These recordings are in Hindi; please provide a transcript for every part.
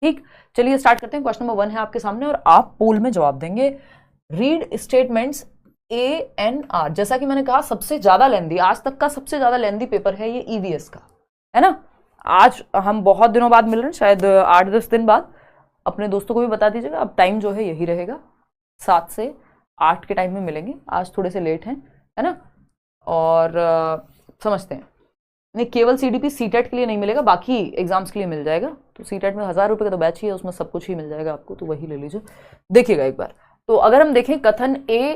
ठीक, चलिए स्टार्ट करते हैं। क्वेश्चन नंबर 1 है आपके सामने और आप पोल में जवाब देंगे। Read statements ANR। जैसा कि मैंने कहा सबसे ज्यादा लेंदी, आज तक का सबसे ज्यादा लेंदी पेपर है ये EVS का, है ना। आज हम बहुत दिनों बाद मिल रहे हैं, शायद 8-10 दिन बाद। अपने दोस्तों को भी बता दीजिएगा, अब टाइम जो है यही रहेगा, 7 से 8 के टाइम में मिलेंगे। आज थोड़े से लेट हैं, है ना। और समझते हैं, नहीं केवल CDP CTET के लिए नहीं मिलेगा, बाकी एग्जाम्स के लिए मिल जाएगा। तो CTET में 1000 रुपये का तो बैच ही है, उसमें सब कुछ ही मिल जाएगा आपको, तो वही ले लीजिए। देखिएगा एक बार। तो अगर हम देखें, कथन A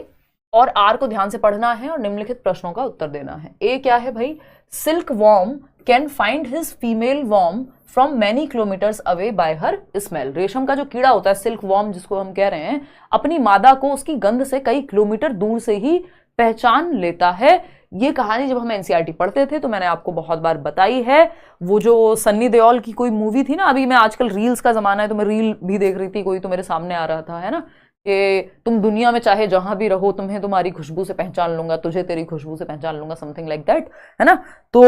और R को ध्यान से पढ़ना है और निम्नलिखित प्रश्नों का उत्तर देना है। A क्या है भाई? Silk worm can find his female worm from many kilometres away by her smell. रेशम का जो कीड़ा होता है, सिल्क वॉर्म जिसको हम कह रहे हैं, अपनी मादा को उसकी गंध से कई किलोमीटर दूर से ही पहचान लेता है। ये कहानी जब हम NCERT पढ़ते थे तो मैंने आपको बहुत बार बताई है। वो जो सन्नी देओल की कोई मूवी थी ना, अभी मैं आजकल रील्स का जमाना है तो मैं रील भी देख रही थी, कोई तो मेरे सामने आ रहा था, है ना, कि तुम दुनिया में चाहे जहां भी रहो, तुम्हें तुम्हारी खुशबू से पहचान लूंगा, तुझे तेरी खुशबू से पहचान लूंगा, समथिंग लाइक दैट, है ना। तो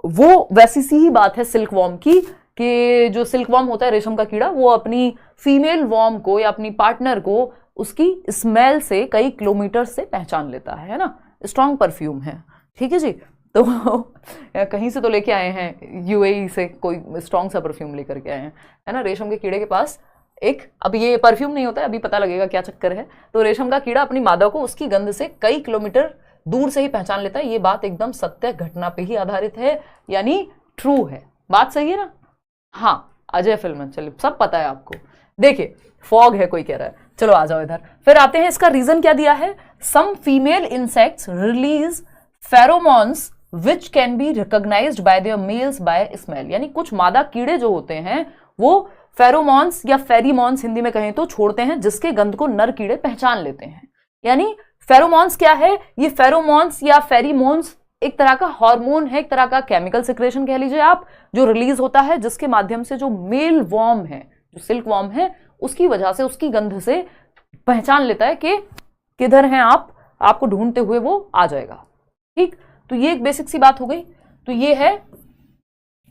वो वैसी सी ही बात है सिल्क वॉर्म की, कि जो सिल्क वॉर्म होता है, रेशम का कीड़ा, वो अपनी फीमेल वॉर्म को या अपनी पार्टनर को उसकी स्मेल से कई किलोमीटर से पहचान लेता है ना। स्ट्रॉन्ग परफ्यूम है, ठीक है जी। तो कहीं से तो लेके आए हैं, UAE से कोई स्ट्रॉन्ग सा परफ्यूम लेकर के आए हैं, है ना। रेशम के कीड़े के पास एक, अब ये परफ्यूम नहीं होता है, अभी पता लगेगा क्या चक्कर है। तो रेशम का कीड़ा अपनी मादा को उसकी गंध से कई किलोमीटर दूर से ही पहचान लेता है। ये बात एकदम सत्य घटना पे ही आधारित है, यानी ट्रू है। बात सही है ना? हाँ, अजय फिल्म, चलिए सब पता है आपको। देखिए, फॉग है कोई कह रहा है, चलो आ जाओ इधर। फिर आते हैं, इसका रीजन क्या दिया है? Some female insects release pheromones which can be recognised by their males by smell. यानी कुछ मादा कीड़े जो होते हैं वो फेरोमोन्स या फेरीमोन्स हिंदी में कहें तो छोड़ते हैं, जिसके गंध को नर कीड़े पहचान लेते हैं। यानी फेरोमोन्स क्या है? ये फेरोमोन्स या फेरीमोन्स एक तरह का हार्मोन है, एक तरह का केमिकल सिक्रेशन कह लीजिए आप, जो रिलीज होता है, जिसके माध्यम से जो मेल वॉर्म है, जो सिल्क वॉर्म है, उसकी वजह से, उसकी गंध से पहचान लेता है कि किधर हैं आप, आपको ढूंढते हुए वो आ जाएगा। ठीक, तो ये एक बेसिक सी बात हो गई। तो ये है,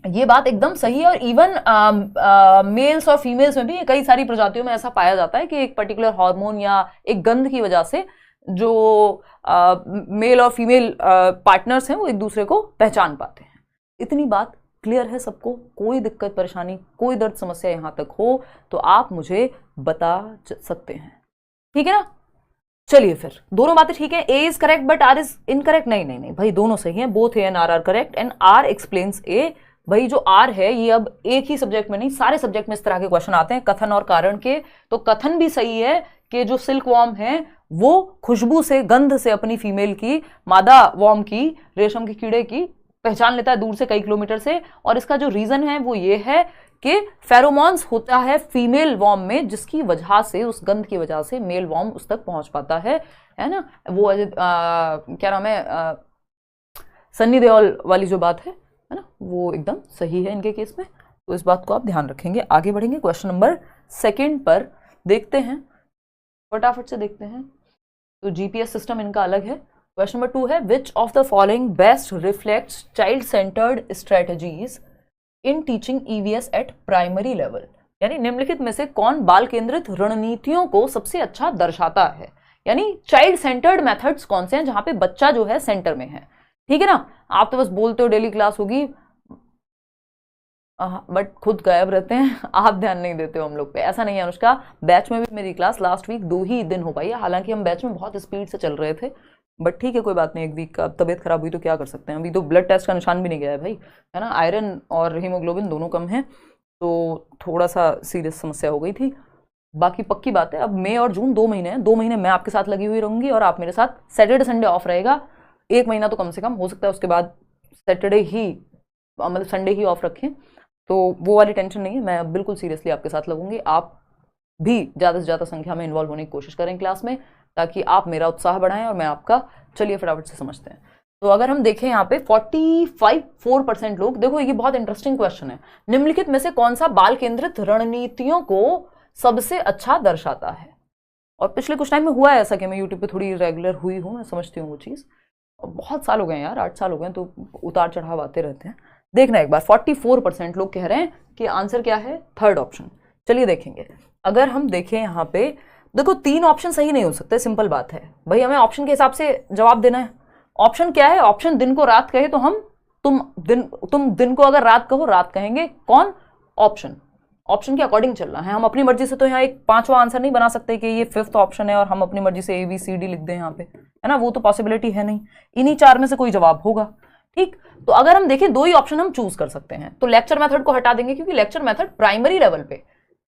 ये बात एकदम सही है। और इवन मेल्स और फीमेल्स में भी कई सारी प्रजातियों में ऐसा पाया जाता है कि एक पर्टिकुलर हार्मोन या एक गंध की वजह से जो मेल और फीमेल पार्टनर्स हैं वो एक दूसरे को पहचान पाते हैं। इतनी बात क्लियर है सबको? कोई दिक्कत परेशानी, कोई दर्द समस्या यहां तक हो तो आप मुझे बता सकते हैं, ठीक है ना। चलिए फिर, दोनों बातें ठीक है। A is correct but R is incorrect. नहीं नहीं नहीं भाई, दोनों सही हैं, both A and R are correct and R explains A। भाई जो R है ये अब एक ही सब्जेक्ट में नहीं, सारे सब्जेक्ट में इस तरह के क्वेश्चन आते हैं कथन और कारण के। तो कथन भी सही है कि जो सिल्क वॉर्म है वो खुशबू से, गंध से अपनी फीमेल की, मादा वॉर्म की, रेशम के कीड़े की पहचान लेता है दूर से, कई किलोमीटर से। और इसका जो रीजन है वो ये है कि फेरोमोन्स होता है फीमेल वॉर्म में, जिसकी वजह से, उस गंध की वजह से मेल वॉर्म उस तक पहुंच पाता है ना। वो क्या नाम है, सन्नी देओल वाली जो बात है ना, वो एकदम सही है इनके केस में। तो इस बात को आप ध्यान रखेंगे। आगे बढ़ेंगे, क्वेश्चन नंबर 2 पर देखते हैं, फटाफट से देखते हैं। तो GPS सिस्टम इनका अलग है। क्वेश्चन नंबर 2 है, विच of the following best reflects child centred strategies in teaching EVS eight primary level. यानी निम्नलिखित में से कौन बाल केंद्रित रणनीतियों को सबसे अच्छा दर्शाता है। यानी चाइल्ड सेंटर्ड मेथड्स कौन से हैं जहां पे बच्चा जो है सेंटर में है, ठीक है ना। आप तो बस बोलते हो डेली क्लास होगी, बट खुद गायब रहते हैं, आप ध्यान नहीं देते हो हम लोग पे। ऐसा नहीं है अनुष्का, बैच में भी मेरी क्लास लास्ट वीक 2 ही दिन हो पाई है, हालांकि हम बैच में बहुत स्पीड से चल रहे थे, बट ठीक है कोई बात नहीं। एक वीक का तबीयत खराब हुई तो क्या कर सकते हैं। अभी तो ब्लड टेस्ट का निशान भी नहीं गया है भाई, है ना। आयरन और हीमोग्लोबिन दोनों कम है, तो थोड़ा सा सीरियस समस्या हो गई थी। बाकी पक्की बात है, अब मई और जून 2 महीने हैं, 2 महीने मैं आपके साथ लगी हुई रहूंगी और आप मेरे साथ। सैटरडे संडे ऑफ रहेगा, 1 महीना तो कम से कम हो सकता है, उसके बाद सैटरडे ही, मतलब संडे ही ऑफ रखें, तो वो वाली टेंशन नहीं है। मैं बिल्कुल सीरियसली आपके साथ लगूंगी। आप भी ज़्यादा से ज़्यादा संख्या में इन्वॉल्व होने की कोशिश करें क्लास में, ताकि आप मेरा उत्साह बढ़ाएं और मैं आपका। चलिए फटाफट से समझते हैं। तो अगर हम देखें यहाँ पे 45% लोग, देखो ये बहुत इंटरेस्टिंग क्वेश्चन है, निम्नलिखित में से कौन सा बाल केंद्रित रणनीतियों को सबसे अच्छा दर्शाता है। और पिछले कुछ टाइम में हुआ है ऐसा कि मैं यूट्यूब पे थोड़ी रेगुलर हुई हूँ, मैं समझती हूँ वो चीज़। बहुत साल हो गए यार, 8 साल हो गए, तो उतार चढ़ाव आते रहते हैं। देखना एक बार, 44% लोग कह रहे हैं कि आंसर क्या है, 3rd ऑप्शन। चलिए देखेंगे। अगर हम देखें यहाँ पे, देखो 3 ऑप्शन सही नहीं हो सकते, सिंपल बात है भाई, हमें ऑप्शन के हिसाब से जवाब देना है। ऑप्शन क्या है? ऑप्शन दिन को रात कहे तो हम तुम दिन को अगर रात कहो रात कहेंगे। कौन? ऑप्शन के अकॉर्डिंग चलना है। हम अपनी मर्जी से तो यहाँ एक 5वां आंसर नहीं बना सकते कि ये 5th ऑप्शन है और हम अपनी मर्जी से ABCD लिख दें यहाँ पे, है ना, वो तो पॉसिबिलिटी है नहीं। इन्हीं 4 में से कोई जवाब होगा। ठीक, तो अगर हम देखें 2 ही ऑप्शन हम चूज कर सकते हैं, तो लेक्चर मेथड को हटा देंगे, क्योंकि लेक्चर मेथड प्राइमरी लेवल पे,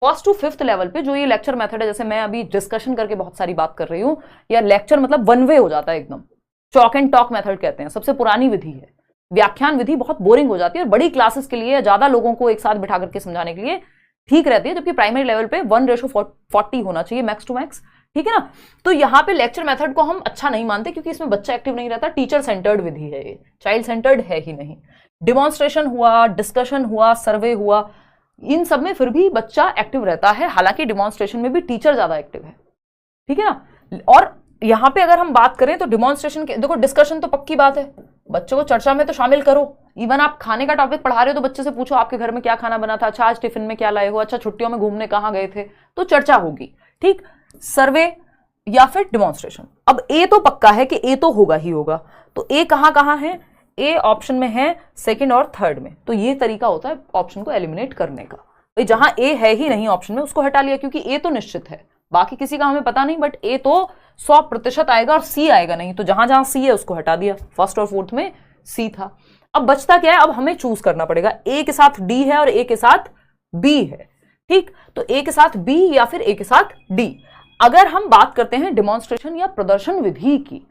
1st to 5th लेवल पे जो ये लेक्चर मेथड है, जैसे मैं अभी डिस्कशन करके बहुत सारी बात कर रही हूँ, या लेक्चर मतलब वन वे हो जाता है एकदम, चॉक एंड टॉक मेथड कहते हैं, सबसे पुरानी विधि है। व्याख्यान विधि बहुत बोरिंग हो जाती है और बड़ी क्लासेस के लिए, ज्यादा लोगों को एक साथ बिठा करके समझाने के लिए ठीक रहती है, जबकि प्राइमरी लेवल पे 1:40 होना चाहिए मैक्स टू मैक्स। ठीक है ना, तो यहाँ पे लेक्चर मेथड को हम अच्छा नहीं मानते, क्योंकि इसमें बच्चा एक्टिव नहीं रहता, टीचर सेंटर्ड विधि है ये, चाइल्ड सेंटर्ड है ही नहीं। डिमॉन्स्ट्रेशन हुआ, डिस्कशन हुआ, सर्वे हुआ, इन सब में फिर भी बच्चा एक्टिव रहता है, हालांकि डिमॉन्स्ट्रेशन में भी टीचर ज्यादा एक्टिव है। ठीक है ना, और यहाँ पे अगर हम बात करें तो डिमॉन्स्ट्रेशन के, देखो डिस्कशन तो पक्की बात है, बच्चों को चर्चा में तो शामिल करो। इवन आप खाने का टॉपिक पढ़ा रहे हो तो बच्चे से पूछो आपके घर में क्या खाना बना था, अच्छा आज टिफिन में क्या लाए हो, अच्छा छुट्टियों में घूमने कहाँ गए थे, तो चर्चा होगी। ठीक, सर्वे या फिर डिमॉन्स्ट्रेशन। अब ए तो पक्का है कि ए तो होगा ही होगा, तो ए कहाँ है? ए ऑप्शन में है 2nd और 3rd में, तो ये तरीका होता है ऑप्शन को एलिमिनेट करने का। भाई जहां ए है ही नहीं ऑप्शन में, उसको हटा लिया, क्योंकि ए तो निश्चित है, बाकी किसी का हमें पता नहीं, बट ए तो 100% आएगा और सी आएगा नहीं, तो जहां जहां सी है उसको हटा दिया। 1st और 4th में सी था। अब बचता क्या है? अब हमें चूज करना पड़ेगा, ए के साथ डी है और ए के साथ बी है। ठीक, तो ए के साथ बी या फिर ए के साथ डी। अगर हम बात करते हैं डिमॉन्स्ट्रेशन या प्रदर्शन विधि की,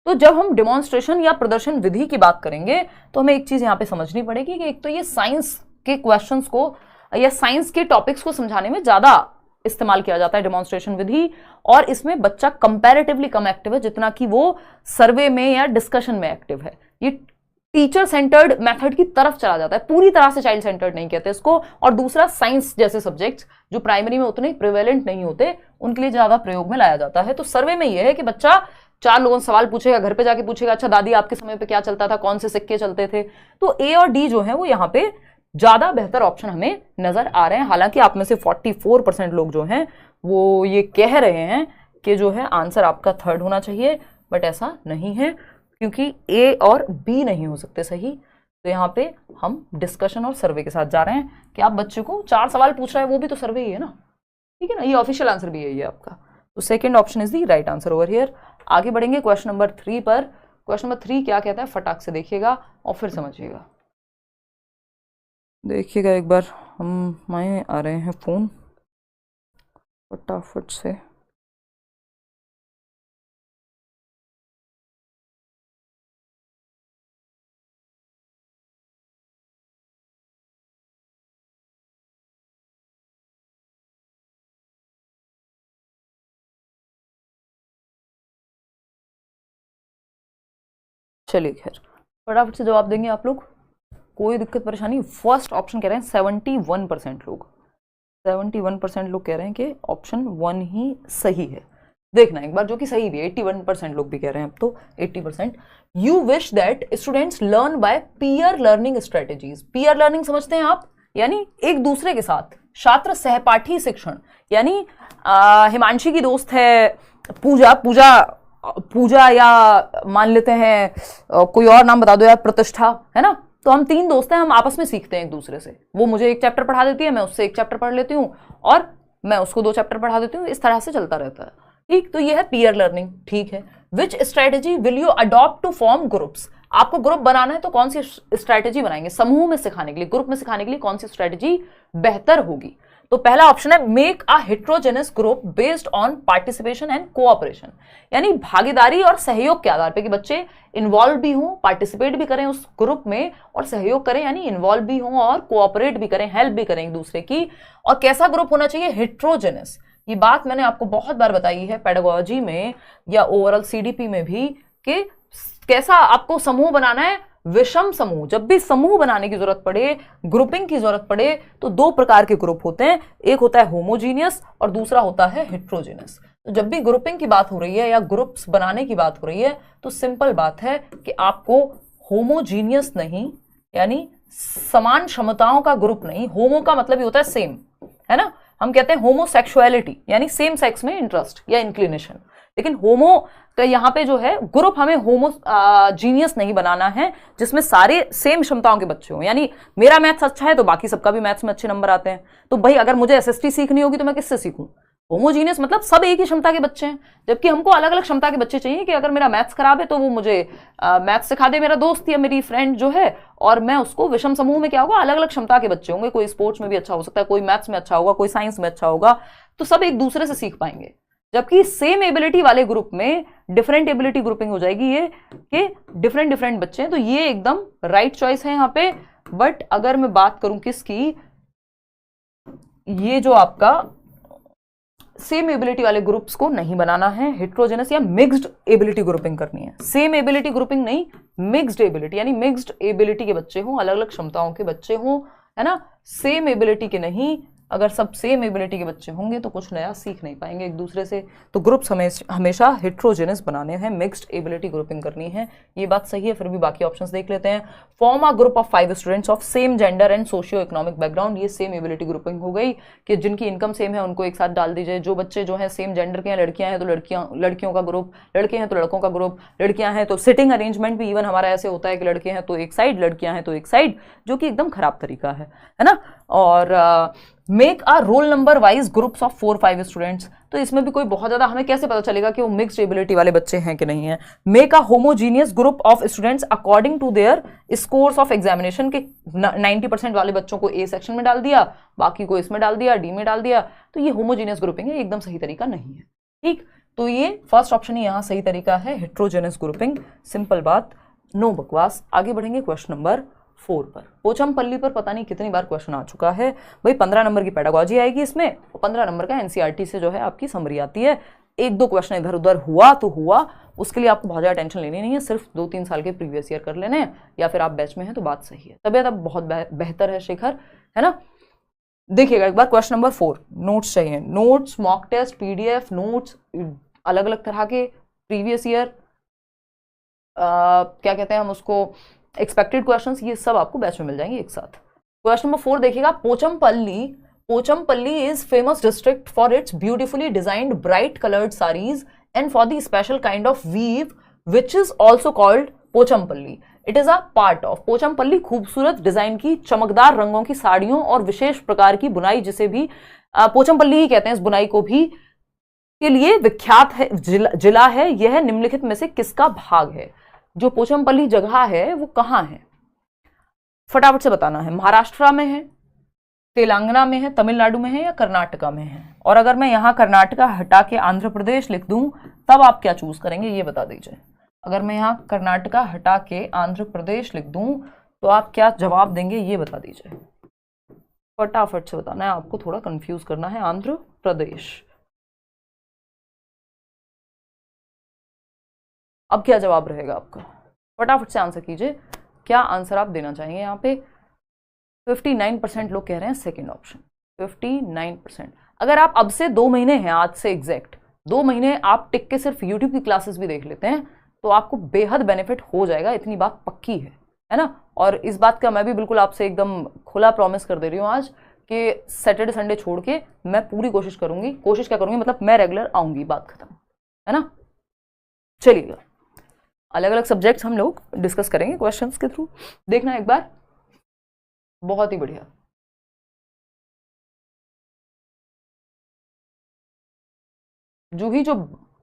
तो जब हम डिमॉन्स्ट्रेशन या प्रदर्शन विधि की बात करेंगे तो हमें एक चीज यहां पे समझनी पड़ेगी कि एक तो ये साइंस के क्वेश्चंस को या साइंस के टॉपिक्स को समझाने में ज्यादा इस्तेमाल किया जाता है डिमॉन्स्ट्रेशन विधि, और इसमें बच्चा कंपैरेटिवली कम एक्टिव है जितना कि वो सर्वे में या डिस्कशन में एक्टिव है। ये टीचर सेंटर्ड मेथड की तरफ चला जाता है, पूरी तरह से चाइल्ड सेंटर्ड नहीं कहते इसको। और दूसरा, साइंस जैसे सब्जेक्ट्स जो प्राइमरी में उतने प्रिवेलेंट नहीं होते, उनके लिए ज्यादा प्रयोग में लाया जाता है। तो सर्वे में यह है कि बच्चा 4 लोगों से सवाल पूछेगा, घर पे जाके पूछेगा, अच्छा दादी आपके समय पे क्या चलता था, कौन से सिक्के चलते थे। तो ए और डी जो है वो यहाँ पे ज्यादा बेहतर ऑप्शन हमें नजर आ रहे हैं। हालांकि आप में से 44% लोग जो हैं वो ये कह रहे हैं कि जो है आंसर आपका 3rd होना चाहिए, बट ऐसा नहीं है, क्योंकि ए और बी नहीं हो सकते सही। तो यहाँ पे हम डिस्कशन और सर्वे के साथ जा रहे हैं कि आप बच्चे को 4 सवाल पूछ रहे हैं, वो भी तो सर्वे ही है ना। ठीक है ना, ये ऑफिशियल आंसर भी यही है आपका। तो 2nd option is the right answer over here. आगे बढ़ेंगे क्वेश्चन नंबर 3 पर। क्वेश्चन नंबर 3 क्या कहता है, फटाक से देखिएगा और फिर समझिएगा। देखिएगा एक बार, मैं आ रहे हैं फोन फटाफट से। चलिए खैर, फटाफट से जवाब देंगे आप लोग, कोई दिक्कत परेशानी। फर्स्ट ऑप्शन कह रहे हैं 71% लोग, 71% लोग कह रहे हैं कि ऑप्शन 1 ही सही है। देखना एक बार, जो कि सही भी है, 81% लोग भी कह रहे हैं अब तो 80%। You wish that students learn by peer learning strategies. Peer learning समझते हैं आप, यानी एक दूसरे के साथ छात्र सहपाठी शिक्षण। यानी हिमांशी की दोस्त है पूजा या मान लेते हैं कोई और नाम बता दो यार, प्रतिष्ठा, है ना। तो हम 3 दोस्त हैं, हम आपस में सीखते हैं एक दूसरे से। वो मुझे 1 चैप्टर पढ़ा देती है, मैं उससे 1 चैप्टर पढ़ लेती हूँ, और मैं उसको 2 चैप्टर पढ़ा देती हूँ, इस तरह से चलता रहता है। ठीक, तो ये है पीयर लर्निंग। ठीक है, which strategy will you adopt to form groups. आपको ग्रुप बनाना है तो कौन सी स्ट्रेटेजी बनाएंगे समूह में सिखाने के लिए, ग्रुप में सिखाने के लिए कौन सी स्ट्रेटेजी बेहतर होगी। तो पहला ऑप्शन है make a heterogeneous group based on participation and cooperation. यानी भागीदारी और सहयोग के आधार पे कि बच्चे इन्वॉल्व भी हों, पार्टिसिपेट भी करें उस ग्रुप में और सहयोग करें, यानी इन्वॉल्व भी हों और कोऑपरेट भी करें, हेल्प भी करें एक दूसरे की। और कैसा ग्रुप होना चाहिए, हेट्रोजेनस। ये बात मैंने आपको बहुत बार बताई है पेडागोजी में या ओवरऑल सीडीपी में भी, कि कैसा आपको समूह बनाना है, विषम समूह। जब भी समूह बनाने की जरूरत पड़े, ग्रुपिंग की जरूरत पड़े, तो 2 प्रकार के ग्रुप होते हैं, एक होता है होमोजीनियस और दूसरा होता है हेट्रोजेनस। तो जब भी ग्रुपिंग की बात हो रही है या ग्रुप्स बनाने की बात हो रही है, तो सिंपल बात है कि आपको होमोजीनियस नहीं, यानी समान क्षमताओं का ग्रुप नहीं, होमो का मतलब ही होता है सेम, है ना, हम कहते हैं होमोसेक्सुअलिटी, यानी सेम सेक्स में इंटरेस्ट या इंक्लिनेशन। लेकिन होमो का यहाँ पे जो है ग्रुप हमें होमोजीनियस नहीं बनाना है जिसमें सारे सेम क्षमताओं के बच्चे हों, यानी मेरा मैथ्स अच्छा है तो बाकी सबका भी मैथ्स में अच्छे नंबर आते हैं। तो भाई अगर मुझे एसएसटी सीखनी होगी तो मैं किससे सीखूं? होमोजीनियस मतलब सब एक ही क्षमता के बच्चे हैं, जबकि हमको अलग अलग क्षमता के बच्चे चाहिए कि अगर मेरा मैथ्स खराब है तो वो मुझे मैथ्स सिखा दे मेरा दोस्त या मेरी फ्रेंड जो है, और मैं उसको विषम समूह में क्या होगा, अलग अलग क्षमता के बच्चे होंगे, कोई स्पोर्ट्स में भी अच्छा हो सकता है, कोई मैथ्स में अच्छा होगा, कोई साइंस में अच्छा होगा, तो सब एक दूसरे से सीख पाएंगे। जबकि सेम एबिलिटी वाले ग्रुप में डिफरेंट एबिलिटी ग्रुपिंग हो जाएगी, ये कि डिफरेंट डिफरेंट बच्चे हैं, तो ये एकदम राइट चॉइस है यहाँ पे। बट अगर मैं बात करूं किसकी, ये जो आपका सेम एबिलिटी वाले ग्रुप्स को नहीं बनाना है, हेट्रोजेनस या मिक्स्ड एबिलिटी ग्रुपिंग करनी है। सेम एबिलिटी ग्रुपिंग नहीं, मिक्स्ड एबिलिटी, यानी मिक्स्ड एबिलिटी के बच्चे हों, अलग अलग क्षमताओं के बच्चे हों, है ना, सेम एबिलिटी के नहीं। अगर सब सेम एबिलिटी के बच्चे होंगे तो कुछ नया सीख नहीं पाएंगे एक दूसरे से। तो ग्रुप्स हमेशा हेट्रोजेनस बनाने हैं, मिक्स्ड एबिलिटी ग्रुपिंग करनी है, ये बात सही है। फिर भी बाकी ऑप्शंस देख लेते हैं। Form a group of 5 students of same gender and socio economic background, ये सेम एबिलिटी ग्रुपिंग हो गई कि जिनकी इनकम सेम है उनको एक साथ डाल दीजिए। जो बच्चे जो है सेम जेंडर के हैं, लड़कियां हैं तो लड़कियों का ग्रुप, लड़के हैं तो लड़कों का ग्रुप, लड़कियां हैं तो सिटिंग अरेंजमेंट भी इवन हमारा ऐसे होता है कि लड़के हैं तो एक साइड, लड़कियां हैं तो एक साइड, जो कि एकदम खराब तरीका है ना। और make a roll number wise groups of 4-5 students, तो इसमें भी कोई बहुत ज्यादा हमें कैसे पता चलेगा कि वो मिक्स्ड एबिलिटी वाले बच्चे हैं कि नहीं है। Make a homogeneous group of students according to their scores of examination, के 90% वाले बच्चों को ए सेक्शन में डाल दिया, बाकी को इसमें डाल दिया, डी में डाल दिया, तो ये होमोजीनियस ग्रुपिंग है, एकदम सही तरीका नहीं है। ठीक, तो ये फर्स्ट ऑप्शन ही यहाँ सही तरीका है, हेट्रोजेनस ग्रुपिंग, सिंपल बात, नो बकवास। आगे बढ़ेंगे क्वेश्चन नंबर 4 पर। पोचमपल्ली पर पता नहीं कितनी बार क्वेश्चन आ चुका है भाई। 15 नंबर की पेडागोजी आएगी इसमें, और 15 नंबर का एनसीईआरटी से जो है आपकी समरी आती है। 1-2 क्वेश्चन इधर उधर हुआ तो हुआ, उसके लिए आपको बहुत ज़्यादा टेंशन लेनी नहीं है, सिर्फ 2-3 साल के प्रीवियस ईयर कर लेने हैं, या फिर आप बैच में हैं तो बात सही है। तबियत अब बहुत बेहतर है शेखर, है ना। देखिएगा एक बार क्वेश्चन नंबर 4, नोट्स चाहिए, notes, mock test, PDF notes, अलग अलग तरह के प्रीवियस ईयर क्या कहते हैं हम उसको, एक्सपेक्टेड क्वेश्चंस, ये सब आपको बैच में मिल जाएंगे एक साथ। क्वेश्चन नंबर 4 देखिएगा, Pochampally is famous district for its beautifully designed bright coloured saris and for the special kind of weave which is also called Pochampally. It is a part of Pochampally, खूबसूरत डिजाइन की चमकदार रंगों की साड़ियों और विशेष प्रकार की बुनाई, जिसे भी पोचमपल्ली ही कहते हैं, इस बुनाई को भी के लिए विख्यात है, जिला है। यह निम्नलिखित में से किसका भाग है? जो पोचमपल्ली जगह है वो कहाँ है, फटाफट से बताना है। महाराष्ट्र में है, तेलंगाना में है, तमिलनाडु में है, या कर्नाटका में है? और अगर मैं यहाँ कर्नाटका हटा के आंध्र प्रदेश लिख दूं तब आप क्या चूज करेंगे, ये बता दीजिए। अगर मैं यहाँ कर्नाटका हटा के आंध्र प्रदेश लिख दूं तो आप क्या जवाब देंगे, ये बता दीजिए। फटाफट से बताना है, आपको थोड़ा कंफ्यूज करना है। आंध्र प्रदेश, अब क्या जवाब रहेगा आपका, फटाफट से आंसर कीजिए, क्या आंसर आप देना चाहेंगे। यहाँ पे 59% लोग कह रहे हैं सेकंड ऑप्शन, 59%। अगर आप अब से 2 महीने हैं, आज से एग्जैक्ट 2 महीने आप टिक के सिर्फ यूट्यूब की क्लासेस भी देख लेते हैं तो आपको बेहद बेनिफिट हो जाएगा, इतनी बात पक्की है ना। और इस बात का मैं भी बिल्कुल आपसे एकदम खुला प्रॉमिस कर दे रही हूँ आज कि सैटरडे संडे छोड़ के मैं पूरी कोशिश करूंगी, कोशिश क्या करूंगी मतलब मैं रेगुलर आऊंगी, बात खत्म, है ना। चलिएगा, अलग अलग सब्जेक्ट्स हम लोग डिस्कस करेंगे क्वेश्चंस के थ्रू, देखना एक बार, बहुत ही बढ़िया। जूही जो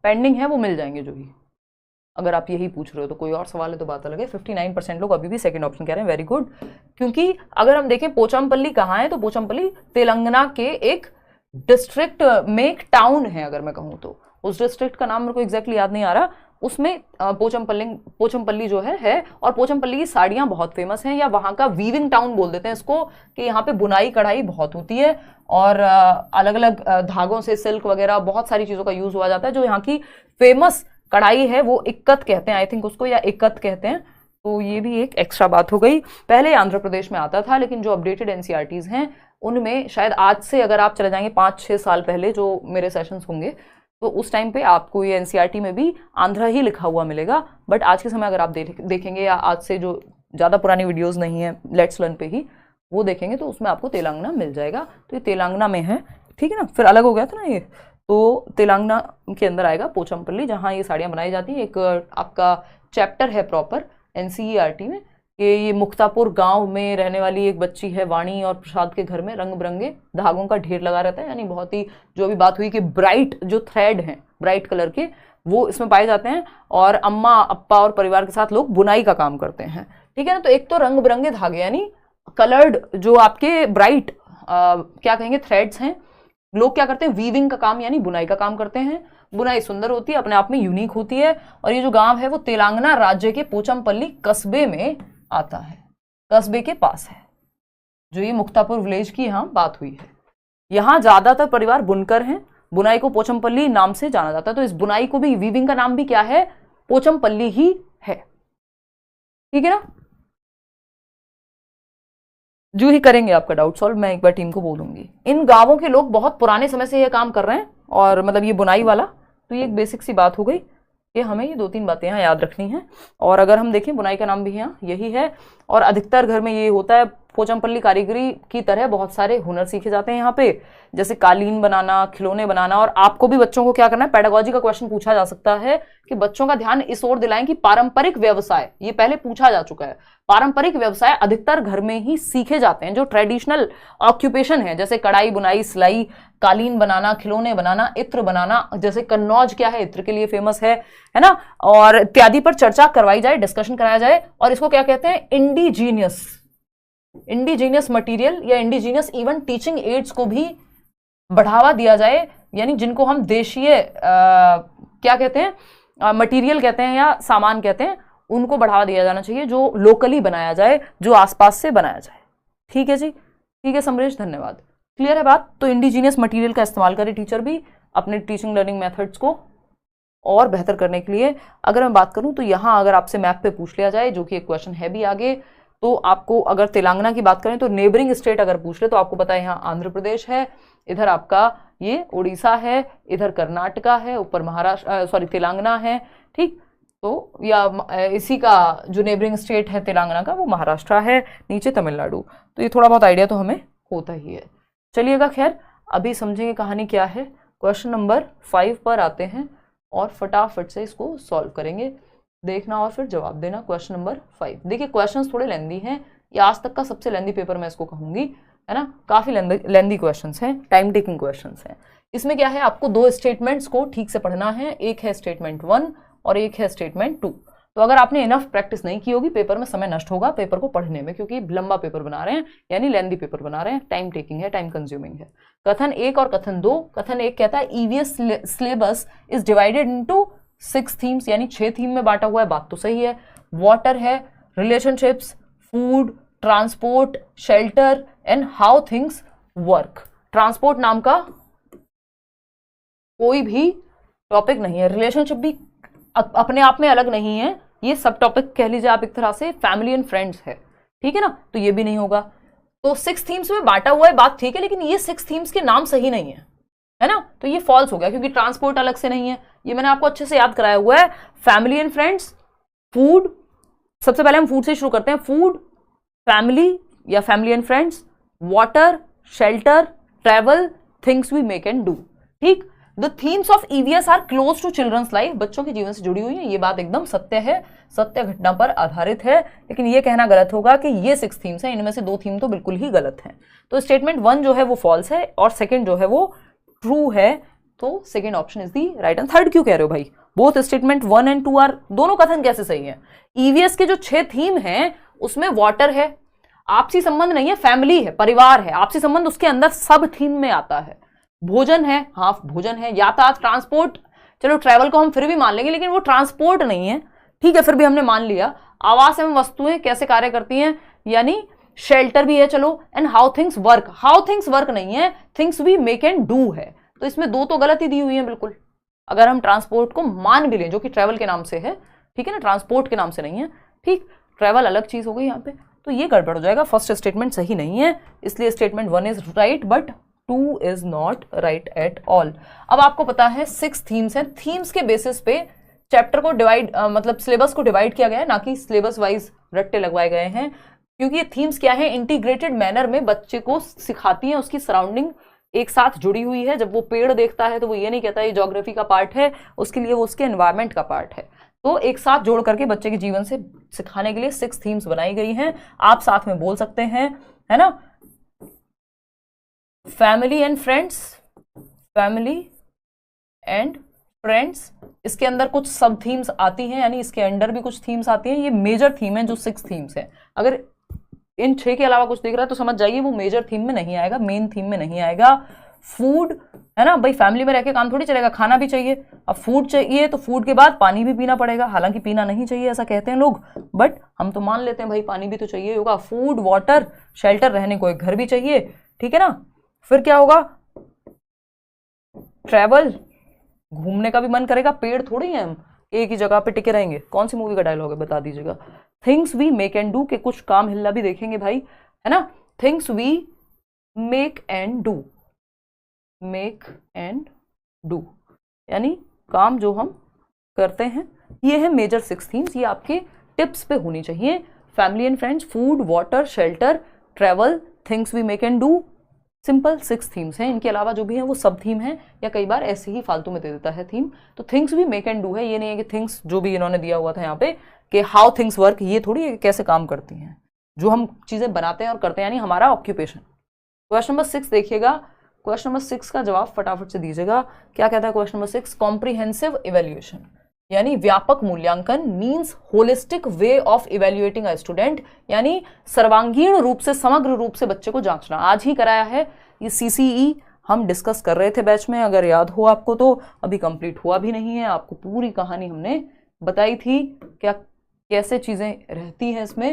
पेंडिंग है वो मिल जाएंगे जूही, अगर आप यही पूछ रहे हो तो। कोई और सवाल है तो बात अलग है। 59% लोग अभी भी सेकंड ऑप्शन कह रहे हैं, वेरी गुड। क्योंकि अगर हम देखें पोचमपल्ली कहाँ है, तो पोचमपल्ली तेलंगाना के एक डिस्ट्रिक्ट में एक टाउन है, अगर मैं कहूँ तो। उस डिस्ट्रिक्ट का नाम मेरे को एग्जैक्टली याद नहीं आ रहा, उसमें पोचमपल्ली जो है। और पोचमपल्ली की साड़ियाँ बहुत फेमस हैं, या वहाँ का वीविंग टाउन बोल देते हैं इसको, कि यहाँ पे बुनाई कढ़ाई बहुत होती है और अलग अलग धागों से सिल्क वगैरह बहुत सारी चीज़ों का यूज हुआ जाता है। जो यहाँ की फेमस कढ़ाई है वो इक्कत कहते हैं आई थिंक उसको, या इक्कत कहते हैं। तो ये भी एक एक्स्ट्रा बात हो गई। पहले आंध्र प्रदेश में आता था, लेकिन जो अपडेटेड एनसीईआरटीज हैं उनमें शायद आज से अगर आप चले जाएंगे 5-6 साल पहले जो मेरे सेशंस होंगे, तो उस टाइम पे आपको ये एनसीईआरटी में भी आंध्र ही लिखा हुआ मिलेगा। बट आज के समय अगर आप देखेंगे, या आज से जो ज़्यादा पुरानी वीडियोज़ नहीं है लेट्स लर्न पे ही, वो देखेंगे तो उसमें आपको तेलंगाना मिल जाएगा। तो ये तेलंगाना में है ठीक है ना, फिर अलग हो गया था ना ये। तो तेलंगाना के अंदर आएगा पोचमपल्ली, जहाँ ये साड़ियाँ बनाई जाती हैं। एक आपका चैप्टर है प्रॉपर NCERT में कि ये मुक्तापुर गांव में रहने वाली एक बच्ची है वाणी, और प्रसाद के घर में रंग बिरंगे धागों का ढेर लगा रहता है। यानी बहुत ही जो अभी बात हुई कि ब्राइट जो थ्रेड हैं ब्राइट कलर के वो इसमें पाए जाते हैं, और अम्मा अप्पा और परिवार के साथ लोग बुनाई का काम करते हैं। ठीक है ना, तो एक तो रंग बिरंगे धागे यानी कलर्ड जो आपके ब्राइट क्या कहेंगे थ्रेड्स हैं, लोग क्या करते हैं वीविंग का काम यानी बुनाई का काम करते हैं। बुनाई सुंदर होती है, अपने आप में यूनिक होती है। और ये जो गांव है वो तेलंगाना राज्य के पोचमपल्ली कस्बे में आता है, कस्बे के पास है, जो ये मुक्तापुर विलेज की यहाँ बात हुई है। यहाँ ज्यादातर परिवार बुनकर हैं, बुनाई को पोचमपल्ली नाम से जाना जाता है। तो इस बुनाई को भी वीविंग का नाम भी क्या है, पोचमपल्ली ही है। ठीक है ना, जो ही करेंगे आपका डाउट सॉल्व, मैं एक बार टीम को बोलूंगी। इन गांवों के लोग बहुत पुराने समय से ये काम कर रहे हैं, और मतलब ये बुनाई वाला। तो ये एक बेसिक सी बात हो गई कि हमें ये 2-3 बातें यहाँ याद रखनी है। और अगर हम देखें बुनाई का नाम भी यहाँ यही है, और अधिकतर घर में ये होता है। पोचमपल्ली कारीगरी की तरह बहुत सारे हुनर सीखे जाते हैं यहाँ पे, जैसे कालीन बनाना, खिलौने बनाना। और आपको भी बच्चों को क्या करना है, पेडागोजी का क्वेश्चन पूछा जा सकता है कि बच्चों का ध्यान इस ओर दिलाएं कि पारंपरिक व्यवसाय, ये पहले पूछा जा चुका है, पारंपरिक व्यवसाय अधिकतर घर में ही सीखे जाते हैं। जो ट्रेडिशनल ऑक्यूपेशन है जैसे कढ़ाई बुनाई सिलाई, कालीन बनाना, खिलौने बनाना, इत्र बनाना, जैसे कन्नौज क्या है इत्र के लिए फेमस है ना, और इत्यादि पर चर्चा करवाई जाए, डिस्कशन कराया जाए। और इसको क्या कहते हैं, इंडिजीनियस मटेरियल या इंडिजीनियस इवन टीचिंग एड्स को भी बढ़ावा दिया जाए, यानी जिनको हम देशीय क्या कहते हैं मटेरियल कहते हैं या सामान कहते हैं, उनको बढ़ावा दिया जाना चाहिए, जो लोकली बनाया जाए, जो आसपास से बनाया जाए। ठीक है जी, ठीक है समरेश, धन्यवाद। क्लियर है बात। तो इंडिजीनियस मटेरियल का इस्तेमाल करें टीचर भी अपने टीचिंग लर्निंग मेथड्स को और बेहतर करने के लिए। अगर मैं बात करूं तो यहाँ अगर आपसे मैप पे पूछ लिया जाए, जो कि एक क्वेश्चन है भी आगे, तो आपको अगर तेलंगाना की बात करें तो नेबरिंग स्टेट अगर पूछ ले तो आपको पता है यहाँ आंध्र प्रदेश है, इधर आपका ये उड़ीसा है, इधर कर्नाटका है, ऊपर महाराष्ट्र तेलंगाना है। ठीक, तो या इसी का जो नेबरिंग स्टेट है तेलंगाना का वो महाराष्ट्र है, नीचे तमिलनाडु। तो ये थोड़ा बहुत आइडिया तो हमें होता ही है। चलिएगा, खैर अभी समझेंगे कहानी क्या है। क्वेश्चन नंबर 5 पर आते हैं और फटाफट से इसको सॉल्व करेंगे, देखना और फिर जवाब देना। क्वेश्चन नंबर 5, देखिए क्वेश्चंस थोड़े लेंदी हैं, ये आज तक का सबसे लेंदी पेपर मैं इसको कहूंगी, है ना, काफी लेंदी क्वेश्चंस हैं, टाइम टेकिंग क्वेश्चंस हैं। इसमें क्या है, आपको 2 स्टेटमेंट्स को ठीक से पढ़ना है, एक है स्टेटमेंट 1 और एक है स्टेटमेंट 2। तो अगर आपने इनफ प्रैक्टिस नहीं की होगी, पेपर में समय नष्ट होगा पेपर को पढ़ने में, क्योंकि लंबा पेपर बना रहे हैं, यानी लेंदी पेपर बना रहे हैं, टाइम टेकिंग है, टाइम कंज्यूमिंग है। कथन 1 और कथन 2। कथन 1 कहता है EVS syllabus is divided into 6 themes, यानी 6 थीम में बांटा हुआ है, बात तो सही है। वाटर है, relationships, food, transport, shelter and how things work. Transport नाम का कोई भी टॉपिक नहीं है, रिलेशनशिप भी अपने आप में अलग नहीं है, ये सब टॉपिक कह लीजिए आप एक तरह से, फैमिली एंड फ्रेंड्स है। ठीक है ना, तो ये भी नहीं होगा। तो 6 थीम्स में बांटा हुआ है, बात ठीक है, लेकिन ये 6 थीम्स के नाम सही नहीं है ना, तो ये फॉल्स हो गया, क्योंकि ट्रांसपोर्ट अलग से नहीं है, ये मैंने आपको अच्छे से याद कराया हुआ है। फैमिली एंड फ्रेंड्स, फूड, सबसे पहले हम फूड से शुरू करते हैं, फूड, फैमिली या family and friends, water, shelter, travel, things we make and do. ठीक, the themes of EVS are close to children's life, बच्चों के जीवन से जुड़ी हुई है, ये बात एकदम सत्य है, सत्य घटना पर आधारित है। लेकिन ये कहना गलत होगा कि ये 6 थीम्स हैं, इनमें से 2 थीम तो बिल्कुल ही गलत हैं। तो स्टेटमेंट 1 जो है वो फॉल्स है और सेकंड जो है वो ट्रू है, तो second option is the right. And third क्यों कह रहे हो भाई, बोथ स्टेटमेंट 1 एंड 2 आर, दोनों कथन कैसे सही है? ईवीएस के जो 6 थीम हैं उसमें वाटर है, आपसी संबंध नहीं है, फैमिली है, परिवार है, आपसी संबंध उसके अंदर सब थीम में आता है। भोजन है, हाँ भोजन है, यातायात, ट्रांसपोर्ट, चलो ट्रैवल को हम फिर भी मान लेंगे, लेकिन वो ट्रांसपोर्ट नहीं है, ठीक है, फिर भी हमने मान लिया। आवास एवं वस्तुएं कैसे कार्य करती हैं, यानी शेल्टर भी है, चलो। एंड हाउ थिंग्स वर्क नहीं है, things we make and do है। तो इसमें 2 तो गलत ही दी हुई है बिल्कुल, अगर हम ट्रांसपोर्ट को मान भी लें, जो कि ट्रैवल के नाम से है, ठीक है ना, ट्रांसपोर्ट के नाम से नहीं है। ठीक, ट्रैवल अलग चीज हो गई यहाँ पे, तो ये गड़बड़ हो जाएगा, फर्स्ट स्टेटमेंट सही नहीं है, इसलिए statement 1 is right but 2 is not right at all. अब आपको पता है 6 थीम्स हैं, थीम्स के बेसिस पे चैप्टर को डिवाइड मतलब सिलेबस को डिवाइड किया गया है, ना कि सिलेबस वाइज रट्टे लगवाए गए हैं, क्योंकि ये थीम्स क्या है, इंटीग्रेटेड मैनर में बच्चे को सिखाती हैं उसकी सराउंडिंग एक साथ जुड़ी हुई है। जब वो पेड़ देखता है तो वो ये नहीं कहता ये ज्योग्राफी का पार्ट है, उसके लिए वो उसके एनवायरमेंट का पार्ट है। तो एक साथ जोड़ करके बच्चे के जीवन से सिखाने के लिए 6 थीम्स बनाई गई हैं। आप साथ में बोल सकते हैं, है ना। Family and friends, family and friends, इसके अंदर कुछ सब थीम्स आती हैं, यानी इसके अंडर भी कुछ थीम्स आती हैं। ये मेजर थीम है जो 6 थीम्स है। अगर इन 6 के अलावा कुछ दिख रहा है तो समझ जाइए वो मेजर थीम में नहीं आएगा, मेन थीम में नहीं आएगा। फूड, है ना भाई, फैमिली में रह के काम थोड़ी चलेगा, खाना भी चाहिए। अब फूड चाहिए तो फूड के बाद पानी भी पीना पड़ेगा, हालांकि पीना नहीं चाहिए ऐसा कहते हैं लोग, बट हम तो मान लेते हैं भाई पानी भी तो चाहिए होगा। फूड, वाटर, शेल्टर, रहने को एक घर भी चाहिए, ठीक है ना। फिर क्या होगा, ट्रैवल, घूमने का भी मन करेगा, पेड़ थोड़ी है हम एक ही जगह पे टिके रहेंगे। कौन सी मूवी का डायलॉग है बता दीजिएगा। Things we make and do, के कुछ काम हिलना भी देखेंगे भाई, है ना। Things we make and do, make and do यानी काम जो हम करते हैं। ये है मेजर 6 थीम्स, ये आपके टिप्स पे होनी चाहिए। Family and friends, food, water, shelter, travel, things we make and do, simple 6 themes हैं। इनके अलावा जो भी हैं वो सब थीम है, या कई बार ऐसे ही फालतू में दे देता है थीम। तो थिंग्स भी मेक एंड डू है, ये नहीं है कि थिंग्स जो भी इन्होंने दिया हुआ था यहाँ पे कि हाउ थिंग्स वर्क, ये थोड़ी है कैसे काम करती हैं, जो हम चीजें बनाते हैं और करते हैं, यानी हमारा ऑक्यूपेशन। क्वेश्चन नंबर 6 देखिएगा, क्वेश्चन नंबर 6 का जवाब फटाफट से दीजिएगा। क्या कहता है क्वेश्चन नंबर 6, कॉम्प्रिहेंसिव इवेल्युएशन यानी व्यापक मूल्यांकन means holistic way of evaluating a student, यानी सर्वांगीण रूप से, समग्र रूप से बच्चे को जांचना। आज ही कराया है ये CCE, हम डिस्कस कर रहे थे बैच में, अगर याद हो आपको तो। अभी कंप्लीट हुआ भी नहीं है, आपको पूरी कहानी हमने बताई थी, क्या कैसे चीजें रहती हैं इसमें,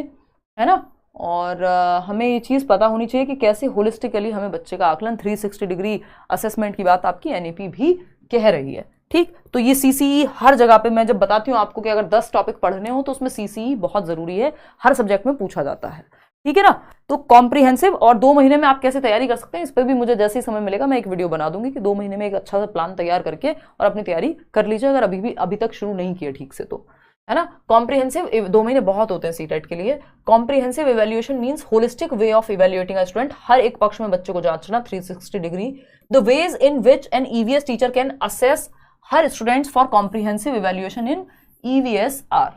है ना। और हमें ये चीज पता होनी चाहिए कि कैसे होलिस्टिकली हमें बच्चे का आकलन, 360 डिग्री असेसमेंट की बात आपकी NAP भी कह रही है, ठीक। तो ये CCE हर जगह पे मैं जब बताती हूँ आपको कि अगर 10 टॉपिक पढ़ने हो तो उसमें CCE बहुत जरूरी है, हर सब्जेक्ट में पूछा जाता है, ठीक है ना। तो कॉम्प्रिहेंसिव, और 2 महीने में आप कैसे तैयारी कर सकते हैं इस पर भी मुझे जैसे ही समय मिलेगा मैं एक वीडियो बना दूंगी कि 2 महीने में एक अच्छा सा प्लान तैयार करके और अपनी तैयारी कर लीजिए, अगर अभी तक शुरू नहीं किया ठीक से तो, है ना। कॉम्प्रिहेंसिव, 2 महीने बहुत होते हैं सीटेट के लिए। Comprehensive evaluation means holistic way of evaluating a student, हर एक पक्ष में बच्चे को जांचना 360 degree. The ways in which an EVS teacher can assess her students for comprehensive evaluation in EVS are,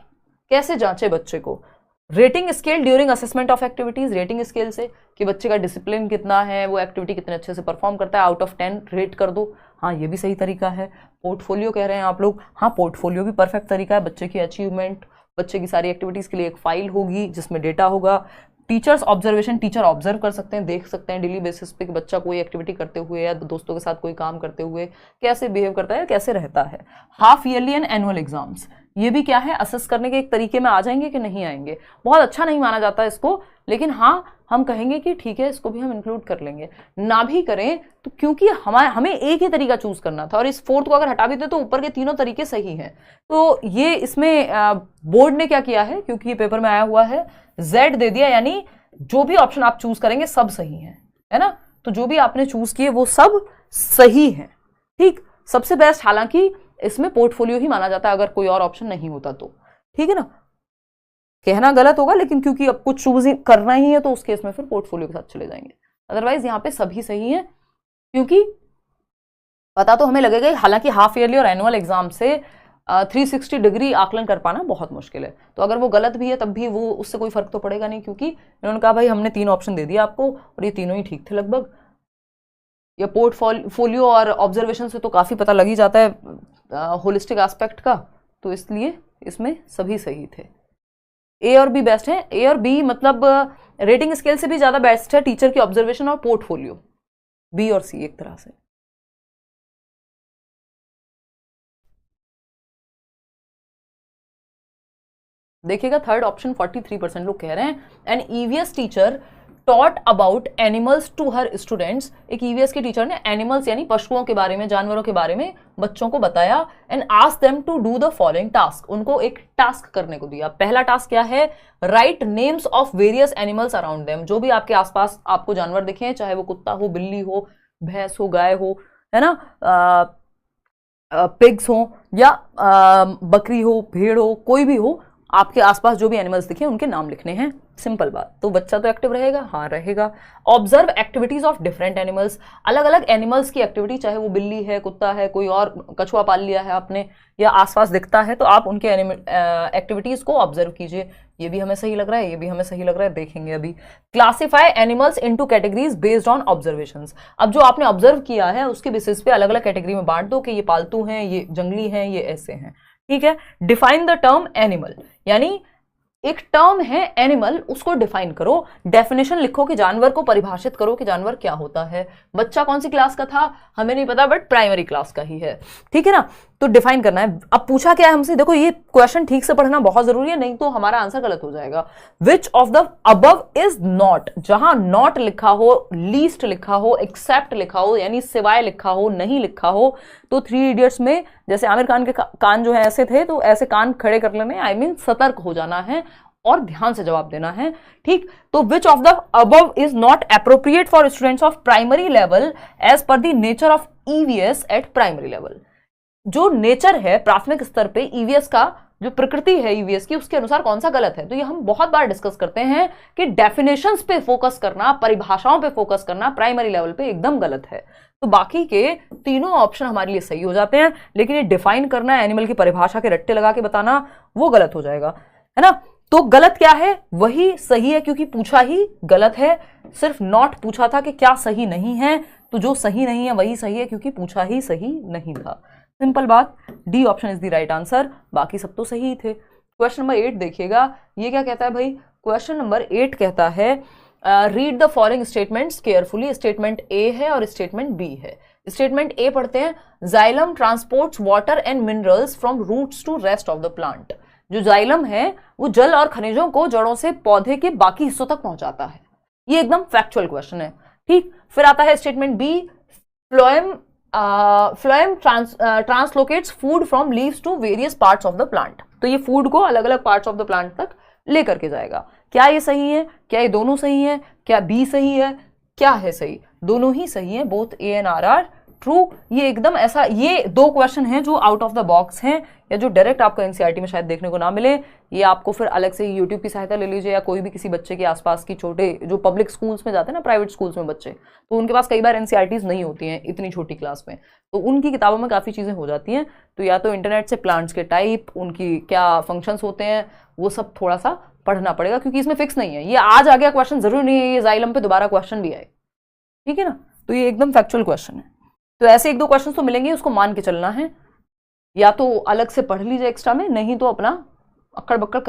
कैसे जांचे बच्चे को। Rating scale during assessment of activities, rating scale से कि बच्चे का डिसिप्लिन कितना है, वो एक्टिविटी कितने अच्छे से परफॉर्म करता है, आउट ऑफ 10 रेट कर दो। हाँ ये भी सही तरीका है। पोर्टफोलियो कह रहे हैं आप लोग, हाँ पोर्टफोलियो भी परफेक्ट तरीका है। बच्चे की अचीवमेंट, बच्चे की सारी एक्टिविटीज के लिए एक फाइल होगी जिसमें डेटा होगा। टीचर्स ऑब्जर्वेशन, टीचर ऑब्जर्व कर सकते हैं, देख सकते हैं डेली बेसिस पे कि बच्चा कोई एक्टिविटी करते हुए या दोस्तों के साथ कोई काम करते हुए कैसे बिहेव करता है, कैसे रहता है। Half yearly and annual exams, ये भी क्या है, असेस करने के एक तरीके में आ जाएंगे कि नहीं आएंगे। बहुत अच्छा नहीं माना जाता है इसको, लेकिन हाँ हम कहेंगे कि ठीक है इसको भी हम इंक्लूड कर लेंगे। ना भी करें तो, क्योंकि हमें एक ही तरीका चूज करना था और इस 4th को अगर हटा भी दे तो ऊपर के तीनों तरीके सही हैं। तो ये इसमें बोर्ड ने क्या किया है, क्योंकि ये पेपर में आया हुआ है, Z दे दिया, यानी जो भी ऑप्शन आप चूज करेंगे सब सही है ना। तो जो भी आपने चूज किए वो सब सही है, ठीक। सबसे बेस्ट हालांकि इसमें पोर्टफोलियो ही माना जाता है, अगर कोई और ऑप्शन नहीं होता तो, ठीक है ना। कहना गलत होगा लेकिन क्योंकि अब कुछ चूज करना ही है तो उस केस में फिर पोर्टफोलियो के साथ चले जाएंगे। अदरवाइज यहाँ पे सभी सही है, क्योंकि पता तो हमें लगेगा, हालांकि हाफ ईयरली और एनुअल एग्जाम से 360 डिग्री आकलन कर पाना बहुत मुश्किल है। तो अगर वो गलत भी है तब भी वो उससे कोई फर्क तो पड़ेगा नहीं, क्योंकि इन्होंने कहा भाई हमने 3 ऑप्शन दे दिया आपको और ये तीनों ही ठीक थे लगभग। या पोर्टफोलियो और ऑब्जर्वेशन से तो काफी पता लग ही जाता है होलिस्टिक एस्पेक्ट का, तो इसलिए इसमें सभी सही थे। A और B बेस्ट है। A और B मतलब रेटिंग स्केल से भी ज्यादा बेस्ट है टीचर की ऑब्जर्वेशन और पोर्टफोलियो, B और C एक तरह से। देखिएगा थर्ड ऑप्शन 43% लोग कह रहे हैं, an EVS teacher taught about animals to her students, एक EVS के टीचर ने एनिमल्स यानी पशुओं के बारे में, जानवरों के बारे में बच्चों को बताया। And ask them to do the following task, उनको एक टास्क करने को दिया। पहला टास्क क्या है, right names of various animals around them, जो भी आपके आसपास आपको जानवर दिखे, चाहे वो कुत्ता हो, बिल्ली हो, भैंस हो, गाय हो, है ना, पिग्स हो या बकरी हो, भेड़ हो, कोई भी हो, आपके आसपास जो भी एनिमल्स दिखे उनके नाम लिखने हैं, सिंपल बात। तो बच्चा तो एक्टिव रहेगा, हाँ रहेगा। Observe activities of different animals, अलग अलग एनिमल्स की एक्टिविटी, चाहे वो बिल्ली है, कुत्ता है, कोई और कछुआ पाल लिया है आपने या आसपास दिखता है, तो आप उनके एक्टिविटीज को ऑब्जर्व कीजिए। ये भी हमें सही लग रहा है, ये भी हमें सही लग रहा है, देखेंगे अभी। Classify animals into categories based on observations, अब जो आपने ऑब्जर्व किया है उसके बेसिस पे अलग अलग कैटेगरी में बांट दो कि ये पालतू हैं, ये जंगली हैं, ये ऐसे हैं, ठीक है। डिफाइन द टर्म एनिमल, यानी एक टर्म है एनिमल, उसको डिफाइन करो, डेफिनेशन लिखो कि जानवर को परिभाषित करो कि जानवर क्या होता है। बच्चा कौन सी क्लास का था हमें नहीं पता, बट प्राइमरी क्लास का ही है, ठीक है ना। तो डिफाइन करना है। अब पूछा क्या है हमसे, देखो ये क्वेश्चन ठीक से पढ़ना बहुत जरूरी है, नहीं तो हमारा आंसर गलत हो जाएगा। विच of the above is not, जहां नॉट लिखा हो, लीस्ट लिखा हो, एक्सेप्ट लिखा हो, यानी सिवाय लिखा हो, नहीं लिखा हो, तो 3 इडियट्स में जैसे आमिर खान के कान जो है ऐसे थे, तो ऐसे कान खड़े कर लेने, आई मीन सतर्क हो जाना है और ध्यान से जवाब देना है, ठीक। तो which of the above is not appropriate for students of primary level as per the nature of EVS at primary level, जो नेचर है प्राथमिक स्तर पे ईवीएस का, जो प्रकृति है ईवीएस की, उसके अनुसार कौन सा गलत है। तो ये हम बहुत बार डिस्कस करते हैं कि डेफिनेशंस पे फोकस करना, परिभाषाओं पे फोकस करना प्राइमरी लेवल पे एकदम गलत है। तो बाकी के तीनों ऑप्शन हमारे लिए सही हो जाते हैं, लेकिन ये डिफाइन करना, एनिमल की परिभाषा के रट्टे लगा के बताना, वो गलत हो जाएगा, है ना। तो गलत क्या है, वही सही है क्योंकि पूछा ही गलत है। सिर्फ नॉट पूछा था कि क्या सही नहीं है, तो जो सही नहीं है वही सही है क्योंकि पूछा ही सही नहीं था, सिंपल बात। D option is the right answer, बाकी सब तो सही थे। क्वेश्चन नंबर 8 देखिएगा, ये क्या कहता है भाई। क्वेश्चन नंबर 8 कहता है read the following statements carefully. Statement A है और स्टेटमेंट बी है। स्टेटमेंट ए पढ़ते हैं, xylem transports water and minerals from roots to rest of the plant. जो जाइलम है वो जल और खनिजों को जड़ों से पौधे के बाकी हिस्सों तक पहुंचाता है। ये एकदम फैक्चुअल क्वेश्चन है, ठीक। फिर आता है statement B, phloem translocates food from leaves to various parts of the plant. तो ये फूड को अलग अलग पार्ट्स ऑफ द प्लांट तक लेकर के जाएगा। क्या ये सही है, क्या ये दोनों सही है, क्या बी सही है, क्या है सही? दोनों ही सही है, both A and R are true. ये एकदम ऐसा, ये 2 क्वेश्चन हैं जो आउट ऑफ द बॉक्स हैं या जो डायरेक्ट आपको एनसीईआरटी में शायद देखने को ना मिले। ये आपको फिर अलग से यूट्यूब की सहायता ले लीजिए या कोई भी किसी बच्चे के आसपास की छोटे जो पब्लिक स्कूल्स में जाते हैं ना, प्राइवेट स्कूल्स में बच्चे, तो उनके पास कई बार एनसीईआरटीज नहीं होती हैं इतनी छोटी क्लास में, तो उनकी किताबों में काफ़ी चीज़ें हो जाती हैं। तो या तो इंटरनेट से प्लांट्स के टाइप, उनकी क्या फंक्शंस होते हैं, वो सब थोड़ा सा पढ़ना पड़ेगा क्योंकि इसमें फिक्स नहीं है। ये आज आ गया क्वेश्चन, जरूरी नहीं है ये जाइलम पे दोबारा क्वेश्चन भी आए, ठीक है ना। तो ये एकदम फैक्चुअल क्वेश्चन है। तो ऐसे 1-2 क्वेश्चन तो मिलेंगे, उसको मान के चलना है। या तो अलग से पढ़ लीजिए एक्स्ट्रा में, नहीं तो अपना अक्कड़ बक्कड़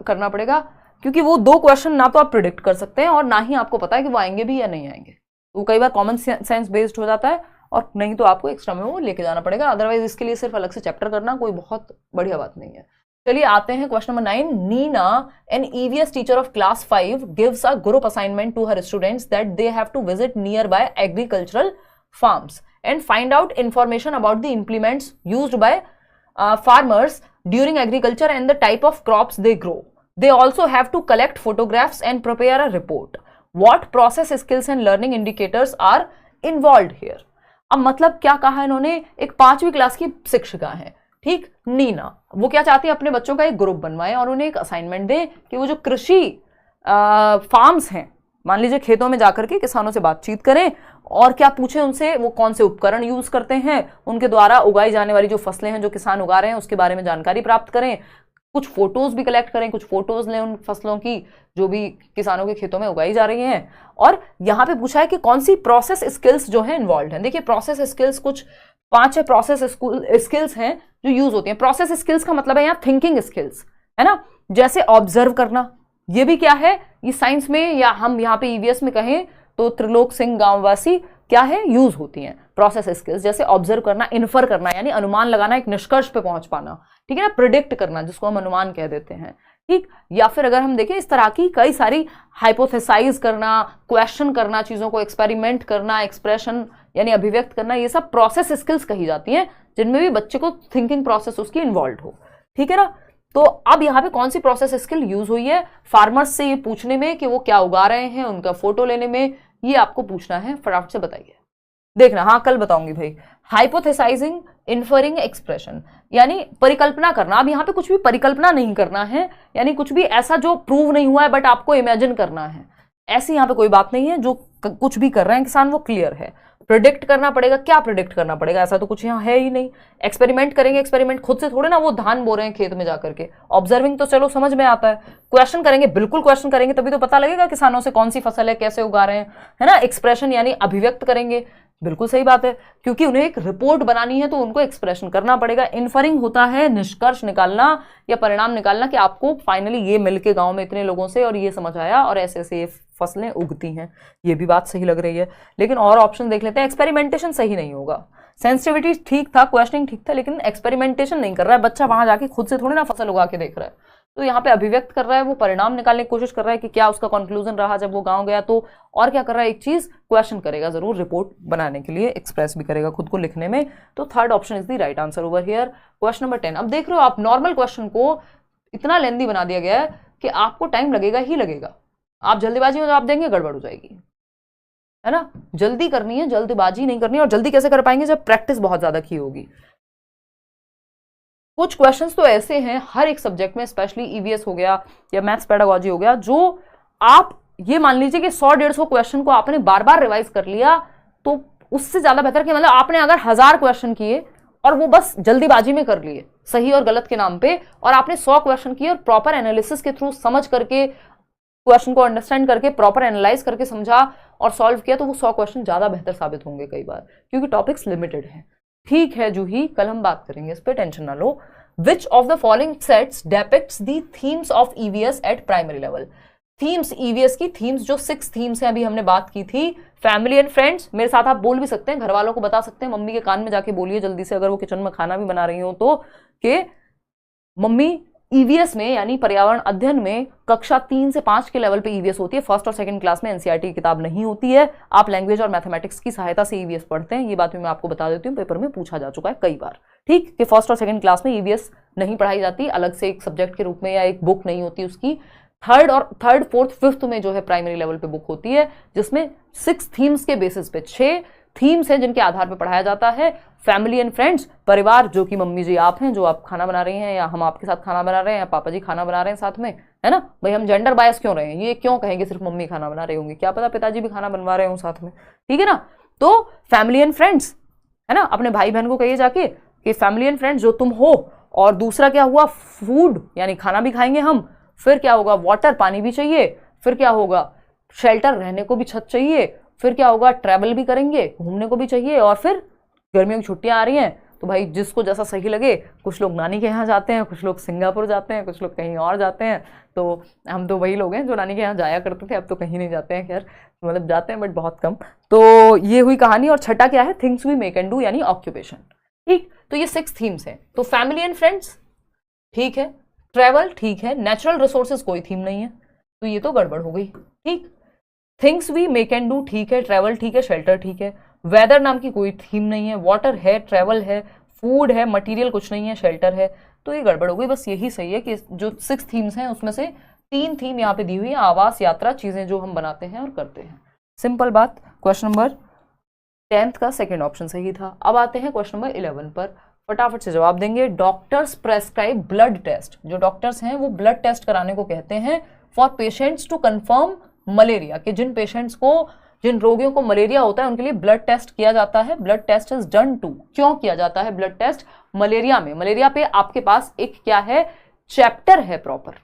करना पड़ेगा क्योंकि वो 2 क्वेश्चन ना तो आप प्रिडिक्ट कर सकते हैं और ना ही आपको पता है कि वो आएंगे भी या नहीं आएंगे। तो कई बार कॉमन सेंस बेस्ड हो जाता है और नहीं तो आपको एक्स्ट्रा में वो लेके जाना पड़ेगा। अदरवाइज इसके लिए सिर्फ अलग से चैप्टर करना कोई बहुत बढ़िया बात नहीं है। चलिए आते हैं question number 9। Neena, an EVS teacher of class 5, gives a group assignment to her students that they have to visit nearby agricultural farms and find out information about the implements used by farmers during agriculture and the type of crops they grow. They also have to collect photographs and prepare a report. What process skills and learning indicators are involved here? अब मतलब क्या कहा इन्होंने, एक 5वीं क्लास की शिक्षिका है, ठीक, नीना। वो क्या चाहती है, अपने बच्चों का एक ग्रुप बनवाए और उन्हें एक असाइनमेंट दे कि वो जो कृषि फार्म्स हैं, मान लीजिए खेतों में जाकर के किसानों से बातचीत करें और क्या पूछें उनसे, वो कौन से उपकरण यूज करते हैं, उनके द्वारा उगाई जाने वाली जो फसलें हैं जो किसान उगा रहे हैं उसके बारे में जानकारी प्राप्त करें, कुछ फोटोज भी कलेक्ट करें, कुछ फोटोज लें उन फसलों की जो भी किसानों के खेतों में उगाई जा रही हैं। और यहाँ पे पूछा है कि कौन सी प्रोसेस स्किल्स जो है इन्वॉल्व हैं। देखिए प्रोसेस स्किल्स कुछ 5 प्रोसेस स्किल्स हैं जो यूज होती हैं। प्रोसेस स्किल्स का मतलब है यहाँ थिंकिंग स्किल्स, है ना, जैसे ऑब्जर्व करना। ये भी क्या है, ये साइंस में या हम यहाँ पे ईवीएस में कहें तो त्रिलोक सिंह गांववासी क्या है, यूज होती हैं प्रोसेस स्किल्स, जैसे ऑब्जर्व करना, इन्फर करना यानी अनुमान लगाना, एक निष्कर्ष पे पहुंच पाना, ठीक है ना, प्रिडिक्ट करना जिसको हम अनुमान कह देते हैं, ठीक। या फिर अगर हम देखें इस तरह की कई सारी हाइपोथेसाइज करना, क्वेश्चन करना, चीजों को एक्सपेरिमेंट करना, एक्सप्रेशन यानी अभिव्यक्त करना, ये सब प्रोसेस स्किल्स कही जाती हैं जिनमें भी बच्चे को थिंकिंग प्रोसेस उसकी इन्वॉल्व हो, ठीक है ना। तो अब यहाँ पे कौन सी प्रोसेस स्किल यूज हुई है, फार्मर्स से ये पूछने में कि वो क्या उगा रहे हैं, उनका फोटो लेने में, ये आपको पूछना है, फटाफट से बताइए। देखना, हाँ कल बताऊंगी भाई। हाइपोथेसाइजिंग, इन्फरिंग एक्सप्रेशन, यानी परिकल्पना करना। अब यहाँ पे कुछ भी परिकल्पना नहीं करना है, यानी कुछ भी ऐसा जो प्रूव नहीं हुआ है बट आपको इमेजिन करना है, ऐसी यहाँ पे कोई बात नहीं है। जो कुछ भी कर रहे हैं किसान वो क्लियर है। प्रिडिक्ट करना पड़ेगा, क्या प्रिडिक्ट करना पड़ेगा, ऐसा तो कुछ यहाँ है ही नहीं। एक्सपेरिमेंट करेंगे, एक्सपेरिमेंट खुद से थोड़े ना वो धान बो रहे हैं खेत में जाकर के। ऑब्जर्विंग तो चलो समझ में आता है। क्वेश्चन करेंगे, बिल्कुल क्वेश्चन करेंगे, तभी तो पता लगेगा किसानों से कौन सी फसल है, कैसे उगा रहे हैं, है ना। एक्सप्रेशन यानी अभिव्यक्त करेंगे, बिल्कुल सही बात है, क्योंकि उन्हें एक रिपोर्ट बनानी है तो उनको एक्सप्रेशन करना पड़ेगा। इन्फरिंग होता है निष्कर्ष निकालना या परिणाम निकालना कि आपको फाइनली ये मिलके गांव में इतने लोगों से और ये समझ आया और ऐसे ऐसे ये फसलें उगती हैं। ये भी बात सही लग रही है, लेकिन और ऑप्शन देख लेते हैं। एक्सपेरिमेंटेशन सही नहीं होगा। सेंसिटिविटी ठीक था, क्वेश्चनिंग ठीक था, लेकिन एक्सपेरिमेंटेशन नहीं कर रहा है बच्चा, वहां जाके खुद से थोड़ी ना फसल उगा के देख रहा है। तो यहाँ पे अभिव्यक्त कर रहा है, वो परिणाम निकालने की कोशिश कर रहा है कि क्या उसका कंक्लूजन रहा जब वो गांव गया तो। और क्या कर रहा है, एक चीज क्वेश्चन करेगा जरूर रिपोर्ट बनाने के लिए, एक्सप्रेस भी करेगा खुद को लिखने में। तो third option is the right answer over here. Question number 10। अब देख रहे हो आप, नॉर्मल क्वेश्चन को इतना लेंदी बना दिया गया है कि आपको टाइम लगेगा ही लगेगा। आप जल्दीबाजी में जवाब देंगे, गड़बड़ हो जाएगी, है ना। जल्दी करनी है, जल्दबाजी नहीं करनी है। और जल्दी कैसे कर पाएंगे, जब प्रैक्टिस बहुत ज्यादा की होगी। कुछ क्वेश्चंस तो ऐसे हैं हर एक सब्जेक्ट में, स्पेशली ईवीएस हो गया या मैथ्स पेडागोजी हो गया, जो आप ये मान लीजिए कि 100-150 क्वेश्चन को आपने बार बार रिवाइज कर लिया, तो उससे ज्यादा बेहतर कि मतलब आपने अगर 1000 क्वेश्चन किए और वो बस जल्दीबाजी में कर लिए सही और गलत के नाम पे, और आपने 100 क्वेश्चन किए और प्रॉपर एनालिसिस के थ्रू समझ करके क्वेश्चन को अंडरस्टैंड करके प्रॉपर एनालाइज करके समझा और सॉल्व किया, तो वो 100 क्वेश्चन ज्यादा बेहतर साबित होंगे कई बार, क्योंकि टॉपिक्स लिमिटेड हैं। ठीक है जूही, कल हम बात करेंगे इस पे, टेंशन ना लो। Which of the following sets depicts the themes of EVS at primary level. Themes, EVS की थीम्स, जो 6 थीम्स हैं अभी हमने बात की थी। फैमिली एंड फ्रेंड्स, मेरे साथ आप बोल भी सकते हैं, घर वालों को बता सकते हैं, मम्मी के कान में जाके बोलिए जल्दी से, अगर वो किचन में खाना भी बना रही हो तो, कि मम्मी ईवीएस में यानी पर्यावरण अध्ययन में कक्षा 3 से 5 के लेवल पे ईवीएस होती है। फर्स्ट और सेकंड क्लास में एनसीईआरटी की किताब नहीं होती है। आप लैंग्वेज और मैथमेटिक्स की सहायता से ईवीएस पढ़ते हैं, ये बात भी मैं आपको बता देती हूँ, पेपर में पूछा जा चुका है कई बार। ठीक, कि फर्स्ट और सेकंड क्लास में ईवीएस नहीं पढ़ाई जाती, अलग से एक सब्जेक्ट के रूप में या एक बुक नहीं होती उसकी। थर्ड, फोर्थ, फिफ्थ में जो है प्राइमरी लेवल पे बुक होती है, जिसमें 6 थीम्स के बेसिस पे 6 थीम्स हैं जिनके आधार पर पढ़ाया जाता है। फैमिली एंड फ्रेंड्स, परिवार, जो कि मम्मी जी आप हैं, जो आप खाना बना रही हैं, या हम आपके साथ खाना बना रहे हैं, या पापा जी खाना बना रहे हैं साथ में, है ना भाई। हम जेंडर बायस क्यों रहे हैं, ये क्यों कहेंगे सिर्फ मम्मी खाना बना रही होंगी, क्या पता पिताजी भी खाना बनवा रहे हो साथ में, ठीक है ना। तो फैमिली एंड फ्रेंड्स, है ना, अपने भाई बहन को कहिए जाके कि फैमिली एंड फ्रेंड्स जो तुम हो। और दूसरा क्या हुआ, फूड, यानी खाना भी खाएंगे हम। फिर क्या होगा, वाटर, पानी भी चाहिए। फिर क्या होगा, शेल्टर, रहने को भी छत चाहिए। फिर क्या होगा, ट्रैवल भी करेंगे, घूमने को भी चाहिए। और फिर गर्मियों की छुट्टियां आ रही हैं तो भाई जिसको जैसा सही लगे, कुछ लोग नानी के यहाँ जाते हैं, कुछ लोग सिंगापुर जाते हैं, कुछ लोग कहीं और जाते हैं। तो हम तो वही लोग हैं जो नानी के यहाँ जाया करते थे, अब तो कहीं नहीं जाते हैं, खैर मतलब जाते हैं बट बहुत कम। तो ये हुई कहानी। और छठा क्या है, things we make and do, यानी ऑक्यूपेशन। ठीक, तो ये 6 थीम्स हैं। तो फैमिली एंड फ्रेंड्स ठीक है, ट्रैवल ठीक है, नेचुरल रिसोर्सेज कोई थीम नहीं है, तो ये तो गड़बड़ हो गई। ठीक, things we make and do ठीक है, ट्रैवल ठीक है, शेल्टर ठीक है, वेदर नाम की कोई थीम नहीं है, वाटर है, ट्रैवल है, फूड है, मटेरियल कुछ नहीं है, शेल्टर है, तो ये गड़बड़ हो गई। बस यही सही है कि जो 6 थीम्स हैं उसमें से 3 थीम यहाँ पे दी हुई है, आवास, यात्रा, चीजें जो हम बनाते हैं और करते हैं। सिंपल बात। क्वेश्चन नंबर 10th का सेकेंड ऑप्शन सही था। अब आते हैं क्वेश्चन नंबर 11 पर, फटाफट से जवाब देंगे। डॉक्टर्स प्रेस्क्राइब ब्लड टेस्ट, जो डॉक्टर्स हैं वो ब्लड टेस्ट कराने को कहते हैं for patients to confirm malaria, कि जिन पेशेंट्स को, जिन रोगियों को मलेरिया होता है उनके लिए ब्लड टेस्ट किया जाता है। Blood test is done to, क्यों किया जाता है ब्लड टेस्ट, मलेरिया में। मलेरिया पे आपके पास एक क्या है, चैप्टर है प्रॉपर।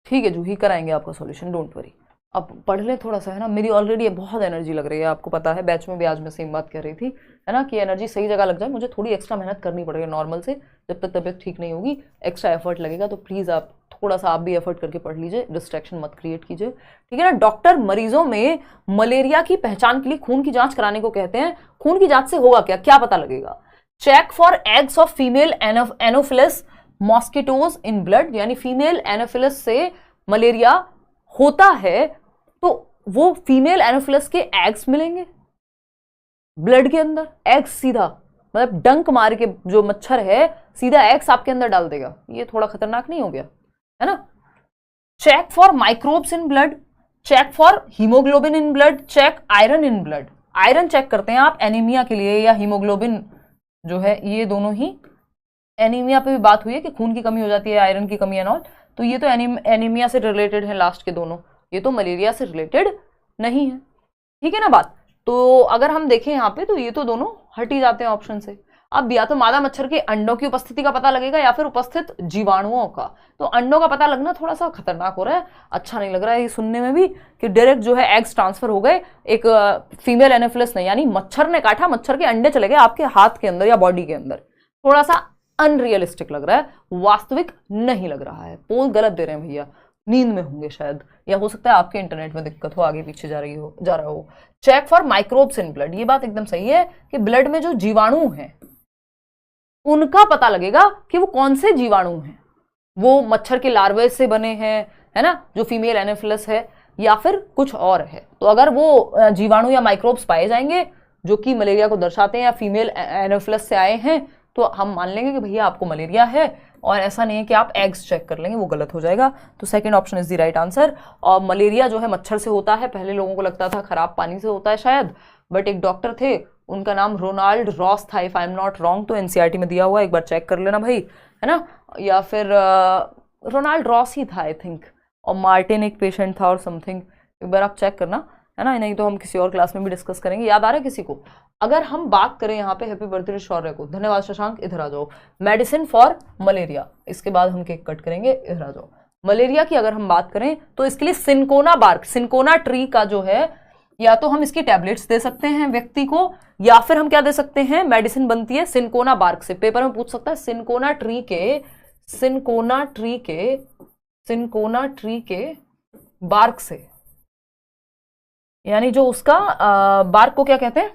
ठीक है जूही, कराएंगे आपका सॉल्यूशन, डोंट वरी। अब पढ़ ले थोड़ा सा, है ना। मेरी ऑलरेडी बहुत एनर्जी लग रही है, आपको पता है, बैच में भी आज मैं सेम बात कर रही थी, है ना, कि एनर्जी सही जगह लग जाए। मुझे थोड़ी एक्स्ट्रा मेहनत करनी पड़ेगी नॉर्मल से, जब तक तबीयत ठीक नहीं होगी एक्स्ट्रा एफर्ट लगेगा। तो प्लीज़ आप थोड़ा सा आप भी एफर्ट करके पढ़ लीजिए, डिस्ट्रैक्शन मत क्रिएट कीजिए, ठीक है ना। डॉक्टर मरीजों में मलेरिया की पहचान के लिए खून की जांच कराने को कहते हैं। खून की जांच से होगा क्या, क्या पता लगेगा, check for eggs of female anopheles mosquitoes in blood, यानी फीमेल एनोफिलस से मलेरिया होता है तो वो फीमेल एनोफिलस के एग्स मिलेंगे ब्लड के अंदर। एग्स सीधा मतलब डंक मार के जो मच्छर है सीधा एग्स आपके अंदर डाल देगा, ये थोड़ा खतरनाक नहीं हो गया, है ना। Check for microbes in blood, check for haemoglobin in blood, check iron in blood. Iron check करते हैं आप एनीमिया के लिए, या हीमोग्लोबिन जो है, ये दोनों ही, एनीमिया पे भी बात हुई है कि खून की कमी हो जाती है, आयरन की कमी एंड ऑल, तो ये तो एनीमिया से रिलेटेड है लास्ट के दोनों, ये तो मलेरिया से रिलेटेड नहीं है, ठीक है ना बात। तो अगर हम देखें यहाँ पे तो ये तो दोनों हट ही जाते हैं ऑप्शन से। अब या तो मादा मच्छर के अंडों की उपस्थिति का पता लगेगा या फिर उपस्थित जीवाणुओं का। तो अंडों का पता लगना थोड़ा सा खतरनाक हो रहा है, अच्छा नहीं लग रहा है ये सुनने में भी कि डायरेक्ट जो है एग्स ट्रांसफर हो गए एक फीमेल एनोफिलिस ने, यानी मच्छर ने काटा, मच्छर के अंडे चले गए आपके हाथ के अंदर या बॉडी के अंदर। थोड़ा सा अनरियलिस्टिक लग रहा है, वास्तविक नहीं लग रहा है। पोल गलत दे रहे हैं भैया, नींद में होंगे शायद, या हो सकता है आपके इंटरनेट में दिक्कत हो, आगे पीछे जा रहा हो। Check for microbes in blood, ये बात एकदम सही है कि ब्लड में जो जीवाणु हैं उनका पता लगेगा कि वो कौन से जीवाणु हैं, वो मच्छर के लार्वे से बने हैं, है ना, जो फीमेल एनोफिलस है, या फिर कुछ और है। तो अगर वो जीवाणु या माइक्रोब्स पाए जाएंगे जो कि मलेरिया को दर्शाते हैं या फीमेल एनोफिलस से आए हैं, तो हम मान लेंगे कि भैया आपको मलेरिया है, और ऐसा नहीं है कि आप एग्स चेक कर लेंगे, वो गलत हो जाएगा। तो second option is the right answer. और मलेरिया जो है मच्छर से होता है, पहले लोगों को लगता था खराब पानी से होता है शायद, बट एक डॉक्टर थे, उनका नाम रोनाल्ड रॉस था, if I am not wrong, तो एनसीईआरटी में दिया हुआ है, एक बार चेक कर लेना भाई, है ना, या फिर रोनाल्ड रॉस ही था आई थिंक, और मार्टिन एक पेशेंट था और समथिंग, एक बार आप चेक करना, है ना, नहीं तो हम किसी और क्लास में भी डिस्कस करेंगे। याद आ रहा है किसी को? अगर हम बात करें यहाँ पे हैप्पी बर्थडे शौर्य को, धन्यवाद शशांक, इधर आ जाओ। मेडिसिन फॉर मलेरिया, इसके बाद हम केक कट करेंगे, इधर आ जाओ। मलेरिया की अगर हम बात करें तो इसके लिए सिनकोना बार्क, सिनकोना ट्री का जो है, या तो हम इसकी टैबलेट्स दे सकते हैं व्यक्ति को, या फिर हम क्या दे सकते हैं, मेडिसिन बनती है सिनकोना बार्क से। पेपर में पूछ सकता है सिनकोना ट्री के बार्क से, यानी जो उसका बार्क को क्या कहते हैं,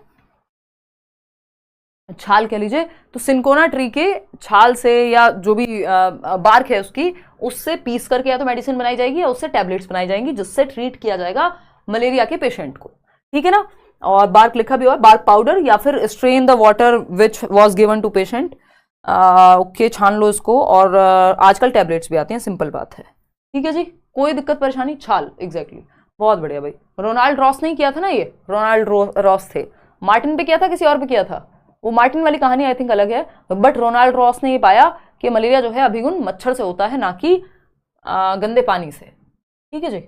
छाल कह लीजिए। तो सिनकोना ट्री के छाल से या जो भी बार्क है उसकी, उससे पीस करके या तो मेडिसिन बनाई जाएगी या उससे टैबलेट्स बनाई जाएंगी, जिससे ट्रीट किया जाएगा मलेरिया के पेशेंट को, ठीक है ना। और बार्क लिखा भी हुआ है, बार्क पाउडर, या फिर strain the water which was given to patient, okay, छान लो इसको। और आजकल टैबलेट्स भी आती हैं, सिंपल बात है, ठीक है जी, कोई दिक्कत परेशानी, छाल, एग्जैक्टली, बहुत बढ़िया भाई। रोनाल्ड रॉस नहीं किया था ना, ये रोनाल्ड रॉस थे, मार्टिन पे किया था, किसी और पे किया था, वो मार्टिन वाली कहानी आई थिंक अलग है, बट रोनाल्ड रॉस ने ये पाया कि मलेरिया जो है अभिगुण मच्छर से होता है, ना कि गंदे पानी से, ठीक है जी।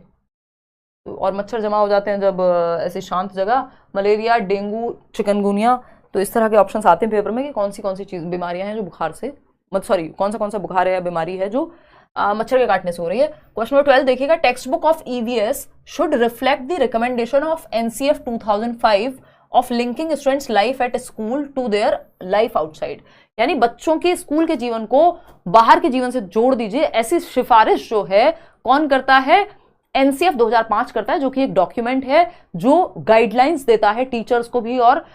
और मच्छर जमा हो जाते हैं जब ऐसी शांत जगह, मलेरिया, डेंगू, चिकनगुनिया, तो इस तरह के ऑप्शंस आते हैं पेपर में कि कौन सी चीज बीमारियां हैं जो बुखार से, कौन सा बुखार है या बीमारी है जो मच्छर के काटने से हो रही है। क्वेश्चन नंबर 12 देखिएगा, text book of EVS should reflect the recommendation of NCF 2005 of linking students life at school to their life outside, यानी बच्चों के स्कूल के जीवन को बाहर के जीवन से जोड़ दीजिए, ऐसी सिफारिश जो है कौन करता है, एनसीएफ 2005 करता है, जो कि एक डॉक्यूमेंट है जो गाइडलाइंस देता है टीचर्स को भी, और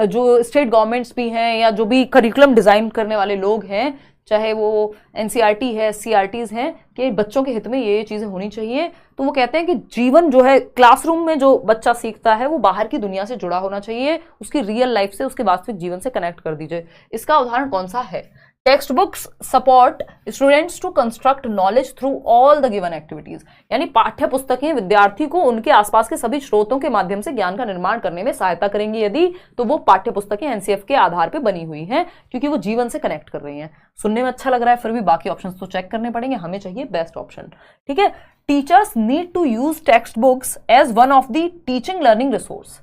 जो स्टेट गवर्नमेंट्स भी हैं या जो भी करिकुलम डिजाइन करने वाले लोग हैं, चाहे वो एनसीईआरटी है, सीआरटीज हैं, कि बच्चों के हित में ये चीजें होनी चाहिए। तो वो कहते हैं कि जीवन जो है क्लासरूम में जो बच्चा सीखता है वो बाहर की दुनिया से जुड़ा होना चाहिए, उसकी रियल लाइफ से, उसके वास्तविक जीवन से कनेक्ट कर दीजिए। इसका उदाहरण कौन सा है? Text books support students to construct knowledge through all the given activities, यानी पाठ्य पुस्तकें विद्यार्थी को उनके आसपास के सभी स्रोतों के माध्यम से ज्ञान का निर्माण करने में सहायता करेंगी, यदि तो वो पाठ्य पुस्तकें एनसीएफ के आधार पर बनी हुई हैं, क्योंकि वो जीवन से कनेक्ट कर रही हैं। सुनने में अच्छा लग रहा है, फिर भी बाकी ऑप्शंस तो चेक करने पड़ेंगे, हमें चाहिए बेस्ट ऑप्शन, ठीक है। Teachers need to use text books as one of the teaching learning resource,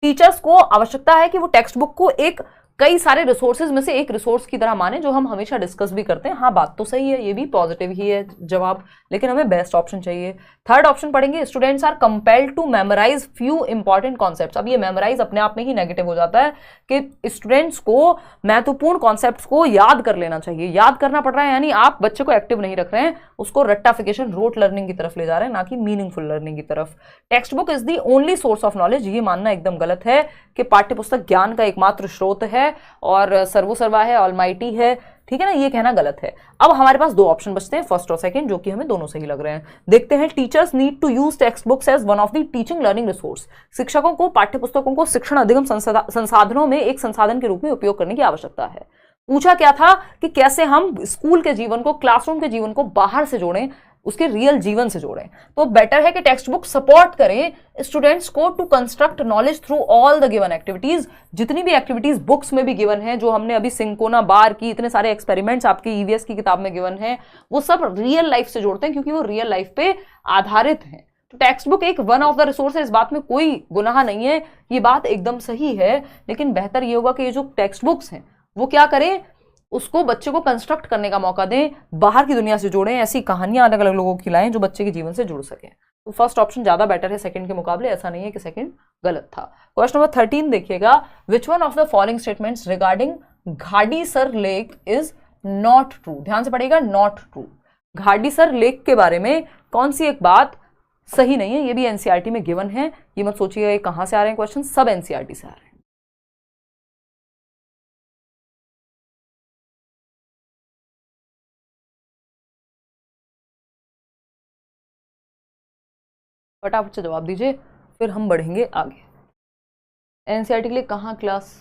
teachers को आवश्यकता है कि वो टेक्स्ट बुक को एक कई सारे रिसोर्सेज में से एक रिसोर्स की तरह माने, जो हम हमेशा डिस्कस भी करते हैं। हाँ, बात तो सही है, ये भी पॉजिटिव ही है जवाब, लेकिन हमें बेस्ट ऑप्शन चाहिए। थर्ड ऑप्शन पढ़ेंगे, students are compelled to memorise few important concepts. अब ये मेमोराइज अपने आप में ही नेगेटिव हो जाता है कि स्टूडेंट्स को महत्वपूर्ण कॉन्सेप्ट्स को याद कर लेना चाहिए, याद करना पड़ रहा है, यानी आप बच्चे को एक्टिव नहीं रख रहे हैं, उसको रट्टाफिकेशन, रोट लर्निंग की तरफ ले जा रहे हैं, ना कि मीनिंगफुल लर्निंग की तरफ। Text book is the only source of knowledge, ये मानना एकदम गलत है कि पाठ्यपुस्तक ज्ञान का एकमात्र स्रोत है और सर्वोसर्वा है, ऑलमाइटी है, ठीक है ना, ये कहना गलत है। अब हमारे पास दो ऑप्शन बचते हैं, फर्स्ट और सेकंड, जो कि हमें दोनों सही लग रहे हैं। देखते हैं, teachers need to use text books as one of the teaching learning resource, शिक्षकों को पाठ्यपुस्तकों को शिक्षण अधिगम संसाधनों में एक संसाधन के रूप में उपयोग करने की आवश्यकता है। पूछा क्या था कि कैसे हम स्कूल के जीवन को, क्लासरूम के जीवन को बाहर से जोड़ें, उसके रियल जीवन से जोड़ें। तो बेटर है कि टेक्स्ट बुक सपोर्ट करें स्टूडेंट्स को to construct knowledge through all the given activities. जितनी भी एक्टिविटीज बुक्स में भी गिवन है, जो हमने अभी सिंकोना बार की, इतने सारे एक्सपेरिमेंट्स आपके ईवीएस की किताब में गिवन है, वो सब रियल लाइफ से जोड़ते हैं क्योंकि वो रियल लाइफ पे आधारित हैं। तो टेक्स्ट बुक एक वन ऑफ द रिसोर्स है, इस बात में कोई गुनाह नहीं है, ये बात एकदम सही है। लेकिन बेहतर ये होगा कि ये जो टेक्स्ट बुक्स हैं वो क्या करें, उसको बच्चे को कंस्ट्रक्ट करने का मौका दें, बाहर की दुनिया से जोड़ें, ऐसी कहानियां अलग अलग लोगों की लाएं जो बच्चे के जीवन से जुड़ सकें। तो फर्स्ट ऑप्शन ज्यादा बेटर है सेकंड के मुकाबले, ऐसा नहीं है कि सेकंड गलत था। क्वेश्चन नंबर 13 देखिएगा, which one of the following statements regarding Gadisar lake is not true. ध्यान से पढ़िएगा, नॉट ट्रू। घाडीसर लेक के बारे में कौन सी एक बात सही नहीं है। ये भी एनसीईआरटी में गिवन है, ये मत सोचिएगा ये कहां से आ रहे हैं क्वेश्चन, सब एनसीईआरटी से आ रहे हैं। फटाफट से जवाब दीजिए, फिर हम बढ़ेंगे आगे। एनसीईआरटी के लिए कहाँ क्लास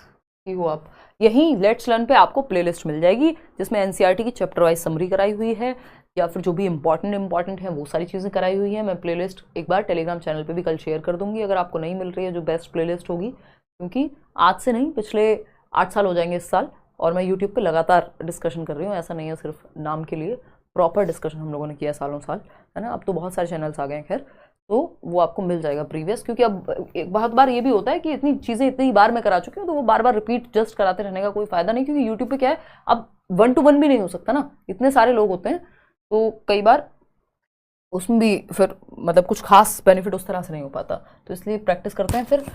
की हो आप? यहीं लेट्स लर्न पे आपको प्लेलिस्ट मिल जाएगी जिसमें एनसीईआरटी की चैप्टर वाइज समरी कराई हुई है, या फिर जो भी इंपॉर्टेंट है वो सारी चीज़ें कराई हुई है। मैं प्लेलिस्ट एक बार टेलीग्राम चैनल पे भी कल शेयर कर दूंगी अगर आपको नहीं मिल रही है जो बेस्ट प्लेलिस्ट होगी, क्योंकि आज से नहीं पिछले 8 साल हो जाएंगे इस साल, और मैं यूट्यूब पे लगातार डिस्कशन कर रही हूँ, ऐसा नहीं है सिर्फ नाम के लिए, प्रॉपर डिस्कशन हम लोगों ने किया सालों साल, है ना। अब तो बहुत सारे चैनल्स आ गए हैं, खैर तो वो आपको मिल जाएगा प्रीवियस, क्योंकि अब एक बहुत बार ये भी होता है कि इतनी चीज़ें इतनी बार मैं करा चुकी हूँ तो वो बार बार रिपीट जस्ट कराते रहने का कोई फायदा नहीं, क्योंकि यूट्यूब पे क्या है अब 1 to 1 भी नहीं हो सकता ना, इतने सारे लोग होते हैं, तो कई बार उसमें भी फिर मतलब कुछ खास बेनिफिट उस तरह से नहीं हो पाता, तो इसलिए प्रैक्टिस करते हैं। फिर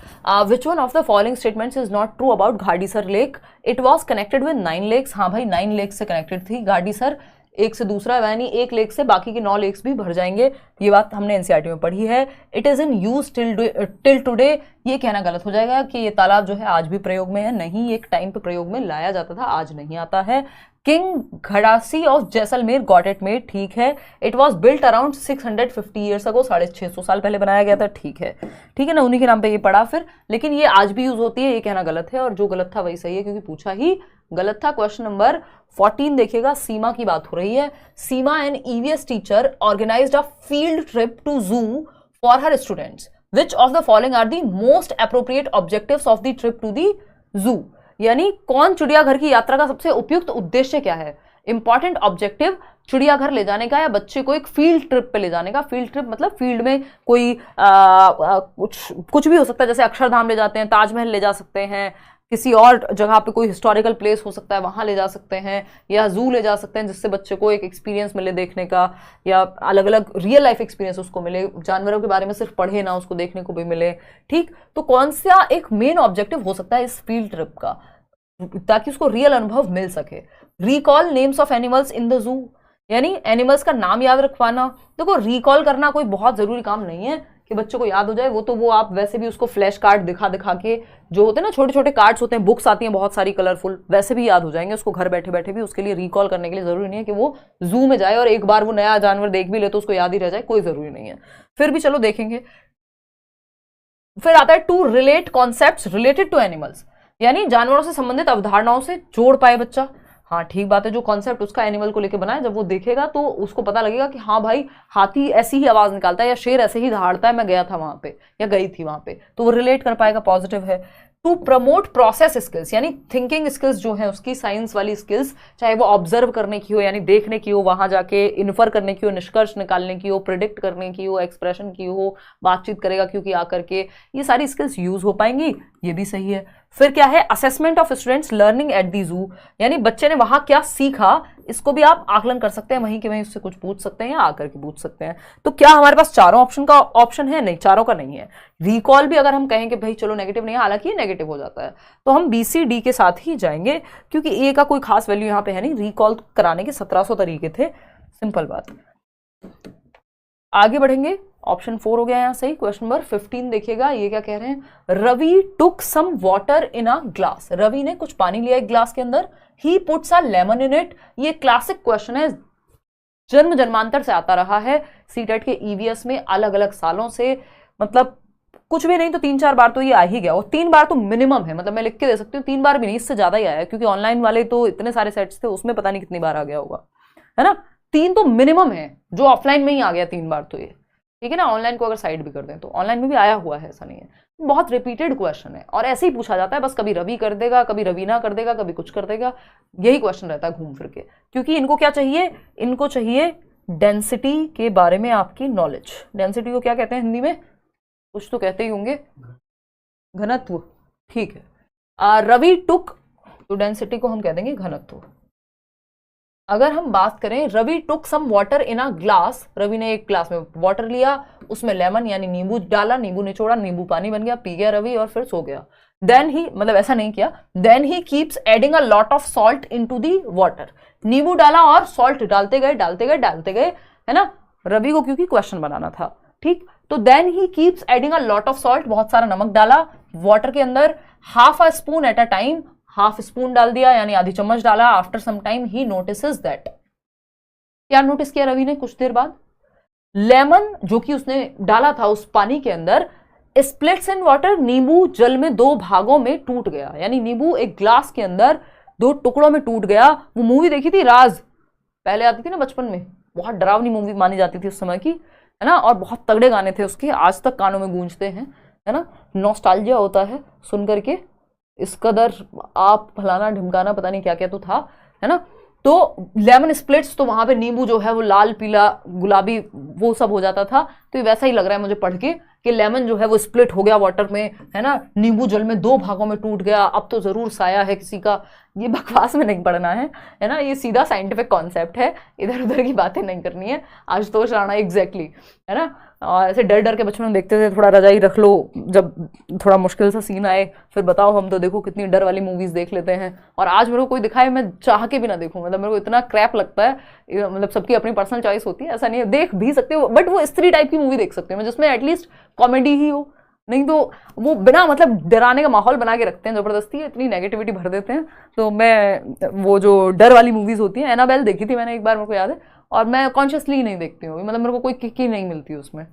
which one of the following statements is not true about Gadisar lake, it was connected with 9 lakes. हाँ भाई 9 लेक्स से कनेक्टेड थी घाडीसर, एक से दूसरा, यानी एक लेक से बाकी के 9 लेक्स भी भर जाएंगे, ये बात हमने एनसीईआरटी में पढ़ी है। It is in use till today, ये कहना गलत हो जाएगा कि ये तालाब जो है आज भी प्रयोग में है, नहीं, एक टाइम पे प्रयोग में लाया जाता था, आज नहीं आता है। King Gadsi of Jaisalmer got it made, ठीक है। It was built around 650 years ago, 650 साल पहले बनाया गया था, ठीक है ना, उन्हीं के नाम पे ये पढ़ा फिर, लेकिन ये आज भी यूज होती है, ये कहना गलत है, और जो गलत था वही सही है क्योंकि पूछा ही गलत था। क्वेश्चन नंबर 14 देखिएगा, सीमा की बात हो रही है। Seema an EVS teacher organized a field trip to zoo for her students, which of the following are the most appropriate objectives of the trip to the zoo, यानी कौन चिड़ियाघर की यात्रा का सबसे उपयुक्त उद्देश्य क्या है। इंपॉर्टेंट ऑब्जेक्टिव चिड़ियाघर ले जाने का या बच्चे को एक फील्ड ट्रिप पे ले जाने का। फील्ड ट्रिप मतलब फील्ड में कोई कुछ भी हो सकता है, जैसे अक्षरधाम ले जाते हैं, ताजमहल ले जा सकते हैं, किसी और जगह पे कोई हिस्टोरिकल प्लेस हो सकता है वहां ले जा सकते हैं, या जू ले जा सकते हैं जिससे बच्चे को एक एक्सपीरियंस मिले देखने का, या अलग अलग रियल लाइफ एक्सपीरियंस उसको मिले, जानवरों के बारे में सिर्फ पढ़े ना, उसको देखने को भी मिले, ठीक। तो कौन सा एक मेन ऑब्जेक्टिव हो सकता है इस फील्ड ट्रिप का ताकि उसको रियल अनुभव मिल सके। Recall names of animals in the zoo, यानी एनिमल्स का नाम याद रखवाना। देखो रिकॉल करना कोई बहुत जरूरी काम नहीं है कि बच्चों को याद हो जाए, वो तो वो आप वैसे भी उसको फ्लैश कार्ड दिखा दिखा के, जो होते हैं ना छोटे छोटे कार्ड्स होते हैं, बुक्स आती हैं बहुत सारी कलरफुल, वैसे भी याद हो जाएंगे उसको घर बैठे बैठे भी। उसके लिए रिकॉल करने के लिए जरूरी नहीं है कि वो जू में जाए और एक बार वो नया जानवर देख भी ले तो उसको याद ही रह जाए, कोई जरूरी नहीं है, फिर भी चलो देखेंगे। फिर आता है to relate concepts related to animals, यानी जानवरों से संबंधित अवधारणाओं से जोड़ पाए बच्चा। हाँ ठीक बात है, जो कॉन्सेप्ट उसका एनिमल को लेकर बना है, जब वो देखेगा तो उसको पता लगेगा कि हाँ भाई हाथी ऐसी ही आवाज निकालता है या शेर ऐसे ही दहाड़ता है, मैं गया था वहां पे या गई थी वहां पे, तो वो रिलेट कर पाएगा, पॉजिटिव है। टू प्रमोट प्रोसेस स्किल्स, यानी थिंकिंग स्किल्स जो है उसकी, साइंस वाली स्किल्स, चाहे वो ऑब्जर्व करने की हो यानी देखने की हो, वहां जाके इन्फर करने की हो, निष्कर्ष निकालने की हो, प्रिडिक्ट करने की हो, एक्सप्रेशन की हो, बातचीत करेगा क्योंकि आकर के, ये सारी स्किल्स यूज हो पाएंगी, ये भी सही है। फिर क्या है, assessment of students learning at the जू, यानी बच्चे ने वहां क्या सीखा इसको भी आप आकलन कर सकते हैं, वहीं के वहीं उससे कुछ पूछ सकते हैं या आकर के पूछ सकते हैं। तो क्या हमारे पास चारों ऑप्शन का ऑप्शन है? नहीं, चारों का नहीं है। रिकॉल भी अगर हम कहें कि भाई चलो नेगेटिव नहीं है, हालांकि ये नेगेटिव हो जाता है, तो हम बी सी डी के साथ ही जाएंगे क्योंकि ए का कोई खास वैल्यू यहाँ पे है नहीं। रिकॉल कराने के 1700 तरीके थे, सिंपल बात। आगे बढ़ेंगे, ऑप्शन 4 हो गया यहाँ सही। क्वेश्चन नंबर 15 देखिएगा, ये क्या कह रहे हैं, Ravi took some water in a glass, Ravi ने कुछ पानी लिया एक ग्लास के अंदर, he puts a lemon in it, ये क्लासिक क्वेश्चन है, जन्म जन्मांतर से आता रहा है सीटेट के ईवीएस में अलग अलग सालों से, मतलब कुछ भी नहीं तो 3-4 बार तो ये आ ही गया, और 3 बार तो मिनिमम है, मतलब मैं लिख के दे सकती हूँ 3 बार भी नहीं, इससे ज्यादा ही आया, क्योंकि ऑनलाइन वाले तो इतने सारे सेट्स थे उसमें पता नहीं कितनी बार आ गया होगा, है ना। 3 तो मिनिमम है, जो ऑफलाइन में ही आ गया 3 बार तो ये, ठीक है ना। ऑनलाइन को अगर साइड भी कर दें तो ऑनलाइन में भी आया हुआ है, ऐसा नहीं है। बहुत रिपीटेड क्वेश्चन है और ऐसे ही पूछा जाता है, बस कभी रवि कर देगा, कभी रवीना कर देगा, कभी कुछ कर देगा, यही क्वेश्चन रहता है घूम फिर के। क्योंकि इनको क्या चाहिए, इनको चाहिए डेंसिटी के बारे में आपकी नॉलेज। डेंसिटी को क्या कहते हैं हिंदी में, कुछ तो कहते ही होंगे, घनत्व, ठीक है। रवि टुक, तो डेंसिटी को हम कह देंगे घनत्व। अगर हम बात करें, Ravi took some water in a glass, Ravi ने एक ग्लास में वाटर लिया, उसमें लेमन यानी नींबू डाला, नींबू निचोड़ा, नींबू पानी बन गया, पी गया रवि और फिर सो गया। देन ही, मतलब ऐसा नहीं किया, then he keeps adding a lot of salt into the water. नींबू डाला और सॉल्ट डालते गए डालते गए डालते गए, है ना, रवि को क्योंकि क्वेश्चन बनाना था, ठीक। तो then he keeps adding a lot of salt, बहुत सारा नमक डाला वाटर के अंदर, half a spoon at a time, half spoon डाल दिया यानी आधी चम्मच डाला। After some time he notices that, क्या नोटिस किया रवि ने कुछ देर बाद, लेमन जो कि उसने डाला था उस पानी के अंदर, स्प्लिट्स इन वाटर, नींबू जल में 2 भागों में टूट गया, यानी नींबू एक ग्लास के अंदर 2 टुकड़ों में टूट गया। वो मूवी देखी थी राज, पहले आती थी ना बचपन में, बहुत डरावनी मूवी मानी जाती थी उस समय की, है ना, और बहुत तगड़े गाने थे उसके, आज तक कानों में गूंजते हैं, है ना, नॉस्टैल्जिया होता है सुन करके, इस कदर आप फलाना ढिमकाना पता नहीं क्या क्या तो था, है ना। तो लेमन स्प्लिट्स, तो वहां पे नींबू जो है वो लाल पीला गुलाबी वो सब हो जाता था। तो ये वैसा ही लग रहा है मुझे पढ़ के कि लेमन जो है वो स्प्लिट हो गया वाटर में, है ना, नींबू जल में 2 भागों में टूट गया, अब तो जरूर साया है किसी का। ये बकवास में नहीं पढ़ना है ना, ये सीधा साइंटिफिक कॉन्सेप्ट है, इधर उधर की बातें नहीं करनी है। आशुतोष राणा एग्जैक्टली, है ना। और ऐसे डर डर के बचपन में देखते थे, थोड़ा रजाई रख लो जब थोड़ा मुश्किल सा सीन आए, फिर बताओ हम तो देखो कितनी डर वाली मूवीज देख लेते हैं। और आज मेरे को कोई दिखाए मैं चाह के भी ना देखूं, मतलब मेरे को इतना क्रैप लगता है, मतलब सबकी अपनी पर्सनल चॉइस होती है, ऐसा नहीं है, देख भी सकते हो, बट वो स्त्री टाइप की मूवी देख सकते हो जिसमें एटलीस्ट कॉमेडी ही हो, नहीं तो वो बिना मतलब डराने का माहौल बना के रखते हैं जबरदस्ती, इतनी नेगेटिविटी भर देते हैं। तो मैं वो जो डर वाली मूवीज होती हैं, एनाबेल देखी थी मैंने एक बार, मेरे को याद है, और मैं कॉन्शियसली नहीं देखती हूँ, मतलब मेरे को कोई किक ही नहीं मिलती उसमें।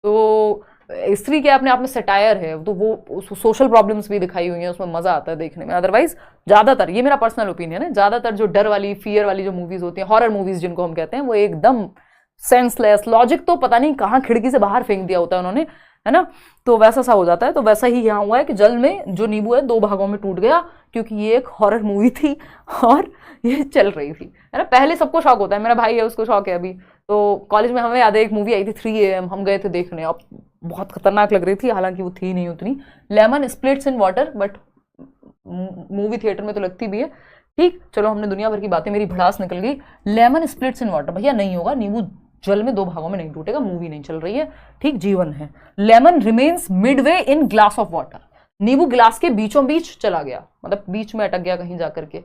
तो स्त्री के अपने आप में सटायर है, तो वो सोशल प्रॉब्लम्स भी दिखाई हुई हैं उसमें, मजा आता है देखने में। अदरवाइज ज्यादातर, ये मेरा पर्सनल ओपिनियन है, ज्यादातर जो डर वाली फियर वाली जो मूवीज होती हैं, हॉरर मूवीज जिनको हम कहते हैं, वो एकदम सेंसलेस, लॉजिक तो पता नहीं कहाँ खिड़की से बाहर फेंक दिया होता है उन्होंने, है ना। तो वैसा सा हो जाता है। तो वैसा ही यहाँ हुआ है कि जल में जो नींबू है 2 भागों में टूट गया, क्योंकि ये एक हॉरर मूवी थी और ये चल रही थी, है ना। पहले सबको शौक होता है, मेरा भाई है उसको शौक है अभी, तो कॉलेज में हमें याद है एक मूवी आई थी 3 AM, हम गए थे देखने, अब बहुत खतरनाक लग रही थी, हालांकि वो थी नहीं उतनी, lemon splits in water, but movie theatre में तो लगती भी है, ठीक। चलो हमने दुनिया भर की बातें, मेरी भड़ास निकल गई। लेमन स्प्लिट्स इन वाटर, भैया नहीं होगा, नींबू जल में 2 भागों में नहीं टूटेगा, मूवी नहीं चल रही है, ठीक, जीवन है। Lemon remains midway in glass of water, नींबू गिलास के बीचों बीच चला गया, मतलब बीच में अटक गया कहीं जाकर के।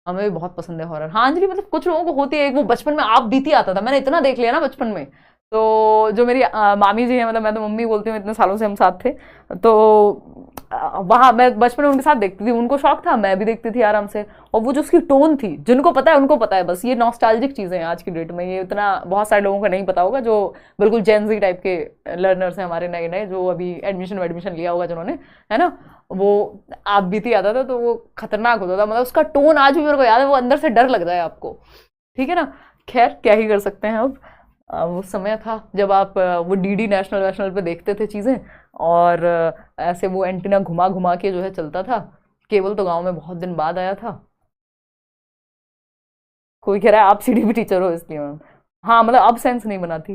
हमें भी बहुत पसंद है हॉरर, हाँ अंजलि, मतलब कुछ लोगों को होती है, एक वो बचपन में आप बीती आता था, मैंने इतना देख लिया ना बचपन में। तो जो मेरी मामी जी है, मतलब मैं तो मम्मी बोलती हूँ, इतने सालों से हम साथ थे, तो वहाँ मैं बचपन में उनके साथ देखती थी, उनको शौक था, मैं भी देखती थी आराम से। और वो जो उसकी टोन थी, जिनको पता है उनको पता है, बस ये नॉस्टैल्जिक चीज़ें हैं आज की डेट में, ये इतना बहुत सारे लोगों को नहीं पता होगा, जो बिल्कुल जेनजी टाइप के लर्नर्स हैं हमारे नए नए, जो अभी एडमिशन लिया होगा जिन्होंने, है ना। वो आप बीती आता था तो वो खतरनाक होता था, मतलब उसका टोन आज भी मेरे को याद है, वो अंदर से डर लग जाए आपको, ठीक है ना। खैर क्या ही कर सकते हैं अब, वो समय था जब आप वो डीडी नेशनल पे देखते थे चीज़ें, और ऐसे वो एंटीना घुमा घुमा के जो है चलता था। केबल तो गांव में बहुत दिन बाद आया था। कोई कह रहा है आप सीडीपी टीचर हो इसलिए मैम, हाँ मतलब अब सेंस नहीं बनाती।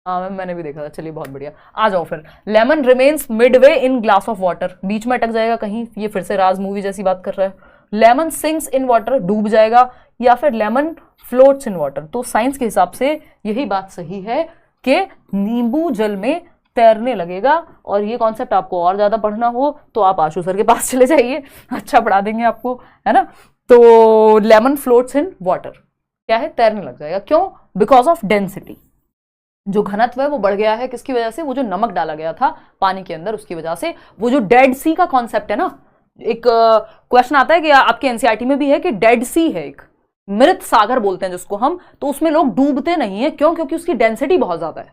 हाँ मैम मैंने भी देखा था, चलिए बहुत बढ़िया, आ जाओ फिर। Lemon remains midway in glass of water, बीच में अटक जाएगा कहीं, ये फिर से राज मूवी जैसी बात कर रहा है। लेमन सिंक्स इन वाटर, डूब जाएगा, या फिर लेमन फ्लोट्स इन वाटर। तो साइंस के हिसाब से यही बात सही है कि नींबू जल में तैरने लगेगा। और ये कॉन्सेप्ट आपको और ज्यादा पढ़ना हो तो आप आशु सर के पास चले जाइए, अच्छा पढ़ा देंगे आपको, है ना। तो लेमन फ्लोट्स इन वाटर क्या है, तैरने लग जाएगा। क्यों? बिकॉज ऑफ डेंसिटी, जो घनत्व है वो बढ़ गया है, किसकी वजह से, वो जो नमक डाला गया था पानी के अंदर उसकी वजह से। वो जो डेड सी का कॉन्सेप्ट है ना, एक क्वेश्चन आता है कि आपके एनसीईआरटी में भी है कि डेड सी है, एक मृत सागर बोलते हैं जिसको हम, तो उसमें लोग डूबते नहीं है। क्यों? क्योंकि उसकी डेंसिटी बहुत ज्यादा है।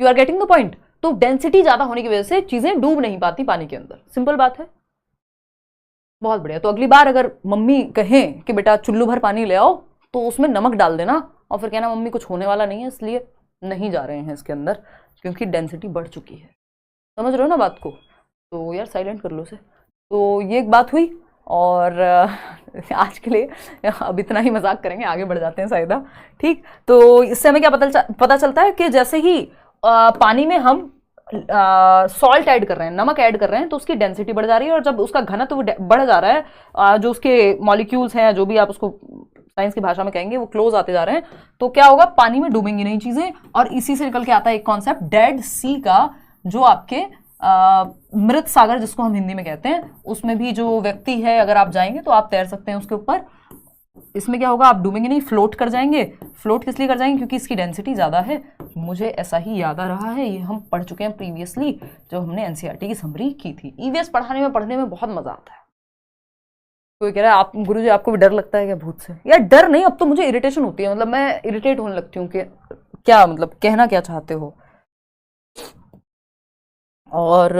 You are getting the point. तो डेंसिटी ज्यादा होने की वजह से चीजें डूब नहीं पाती पानी के अंदर, सिंपल बात है। बहुत बढ़िया। तो अगली बार अगर मम्मी कहें कि बेटा चुल्लू भर पानी ले आओ तो उसमें नमक डाल देना और फिर कहना मम्मी कुछ होने वाला नहीं है, इसलिए नहीं जा रहे हैं इसके अंदर क्योंकि डेंसिटी बढ़ चुकी है। समझ रहे हो ना बात को? तो यार साइलेंट कर लो उसे। तो ये एक बात हुई, और आज के लिए अब इतना ही मजाक करेंगे, आगे बढ़ जाते हैं साइदा। ठीक, तो इससे हमें क्या पता चलता है कि जैसे ही पानी में हम सॉल्ट ऐड कर रहे हैं, नमक ऐड कर रहे हैं, तो उसकी डेंसिटी बढ़ जा रही है, और जब उसका घनत्व बढ़ जा रहा है, जो उसके मॉलिक्यूल्स हैं, जो भी आप उसको साइंस की भाषा में कहेंगे, वो क्लोज आते जा रहे हैं, तो क्या होगा, पानी में डूबेंगी नहीं चीजें। और इसी से निकल के आता है एक कॉन्सेप्ट डेड सी का, जो आपके मृत सागर जिसको हम हिंदी में कहते हैं, उसमें भी जो व्यक्ति है, अगर आप जाएंगे तो आप तैर सकते हैं उसके ऊपर। इसमें क्या होगा, आप डूबेंगे नहीं, फ्लोट कर जाएंगे। फ्लोट किस लिए कर जाएंगे? क्योंकि इसकी डेंसिटी ज्यादा है। मुझे ऐसा ही याद आ रहा है, ये हम पढ़ चुके हैं प्रीवियसली जब हमने एनसीईआरटी की समरी की थी। ईवीएस पढ़ने में बहुत मजा आता है। कोई कह रहा है आप गुरुजी आपको भी डर लगता है क्या भूत से? यार डर नहीं, अब तो मुझे इरिटेशन होती है, मतलब मैं इरिटेट होने लगती हूँ कि क्या मतलब कहना क्या चाहते हो। और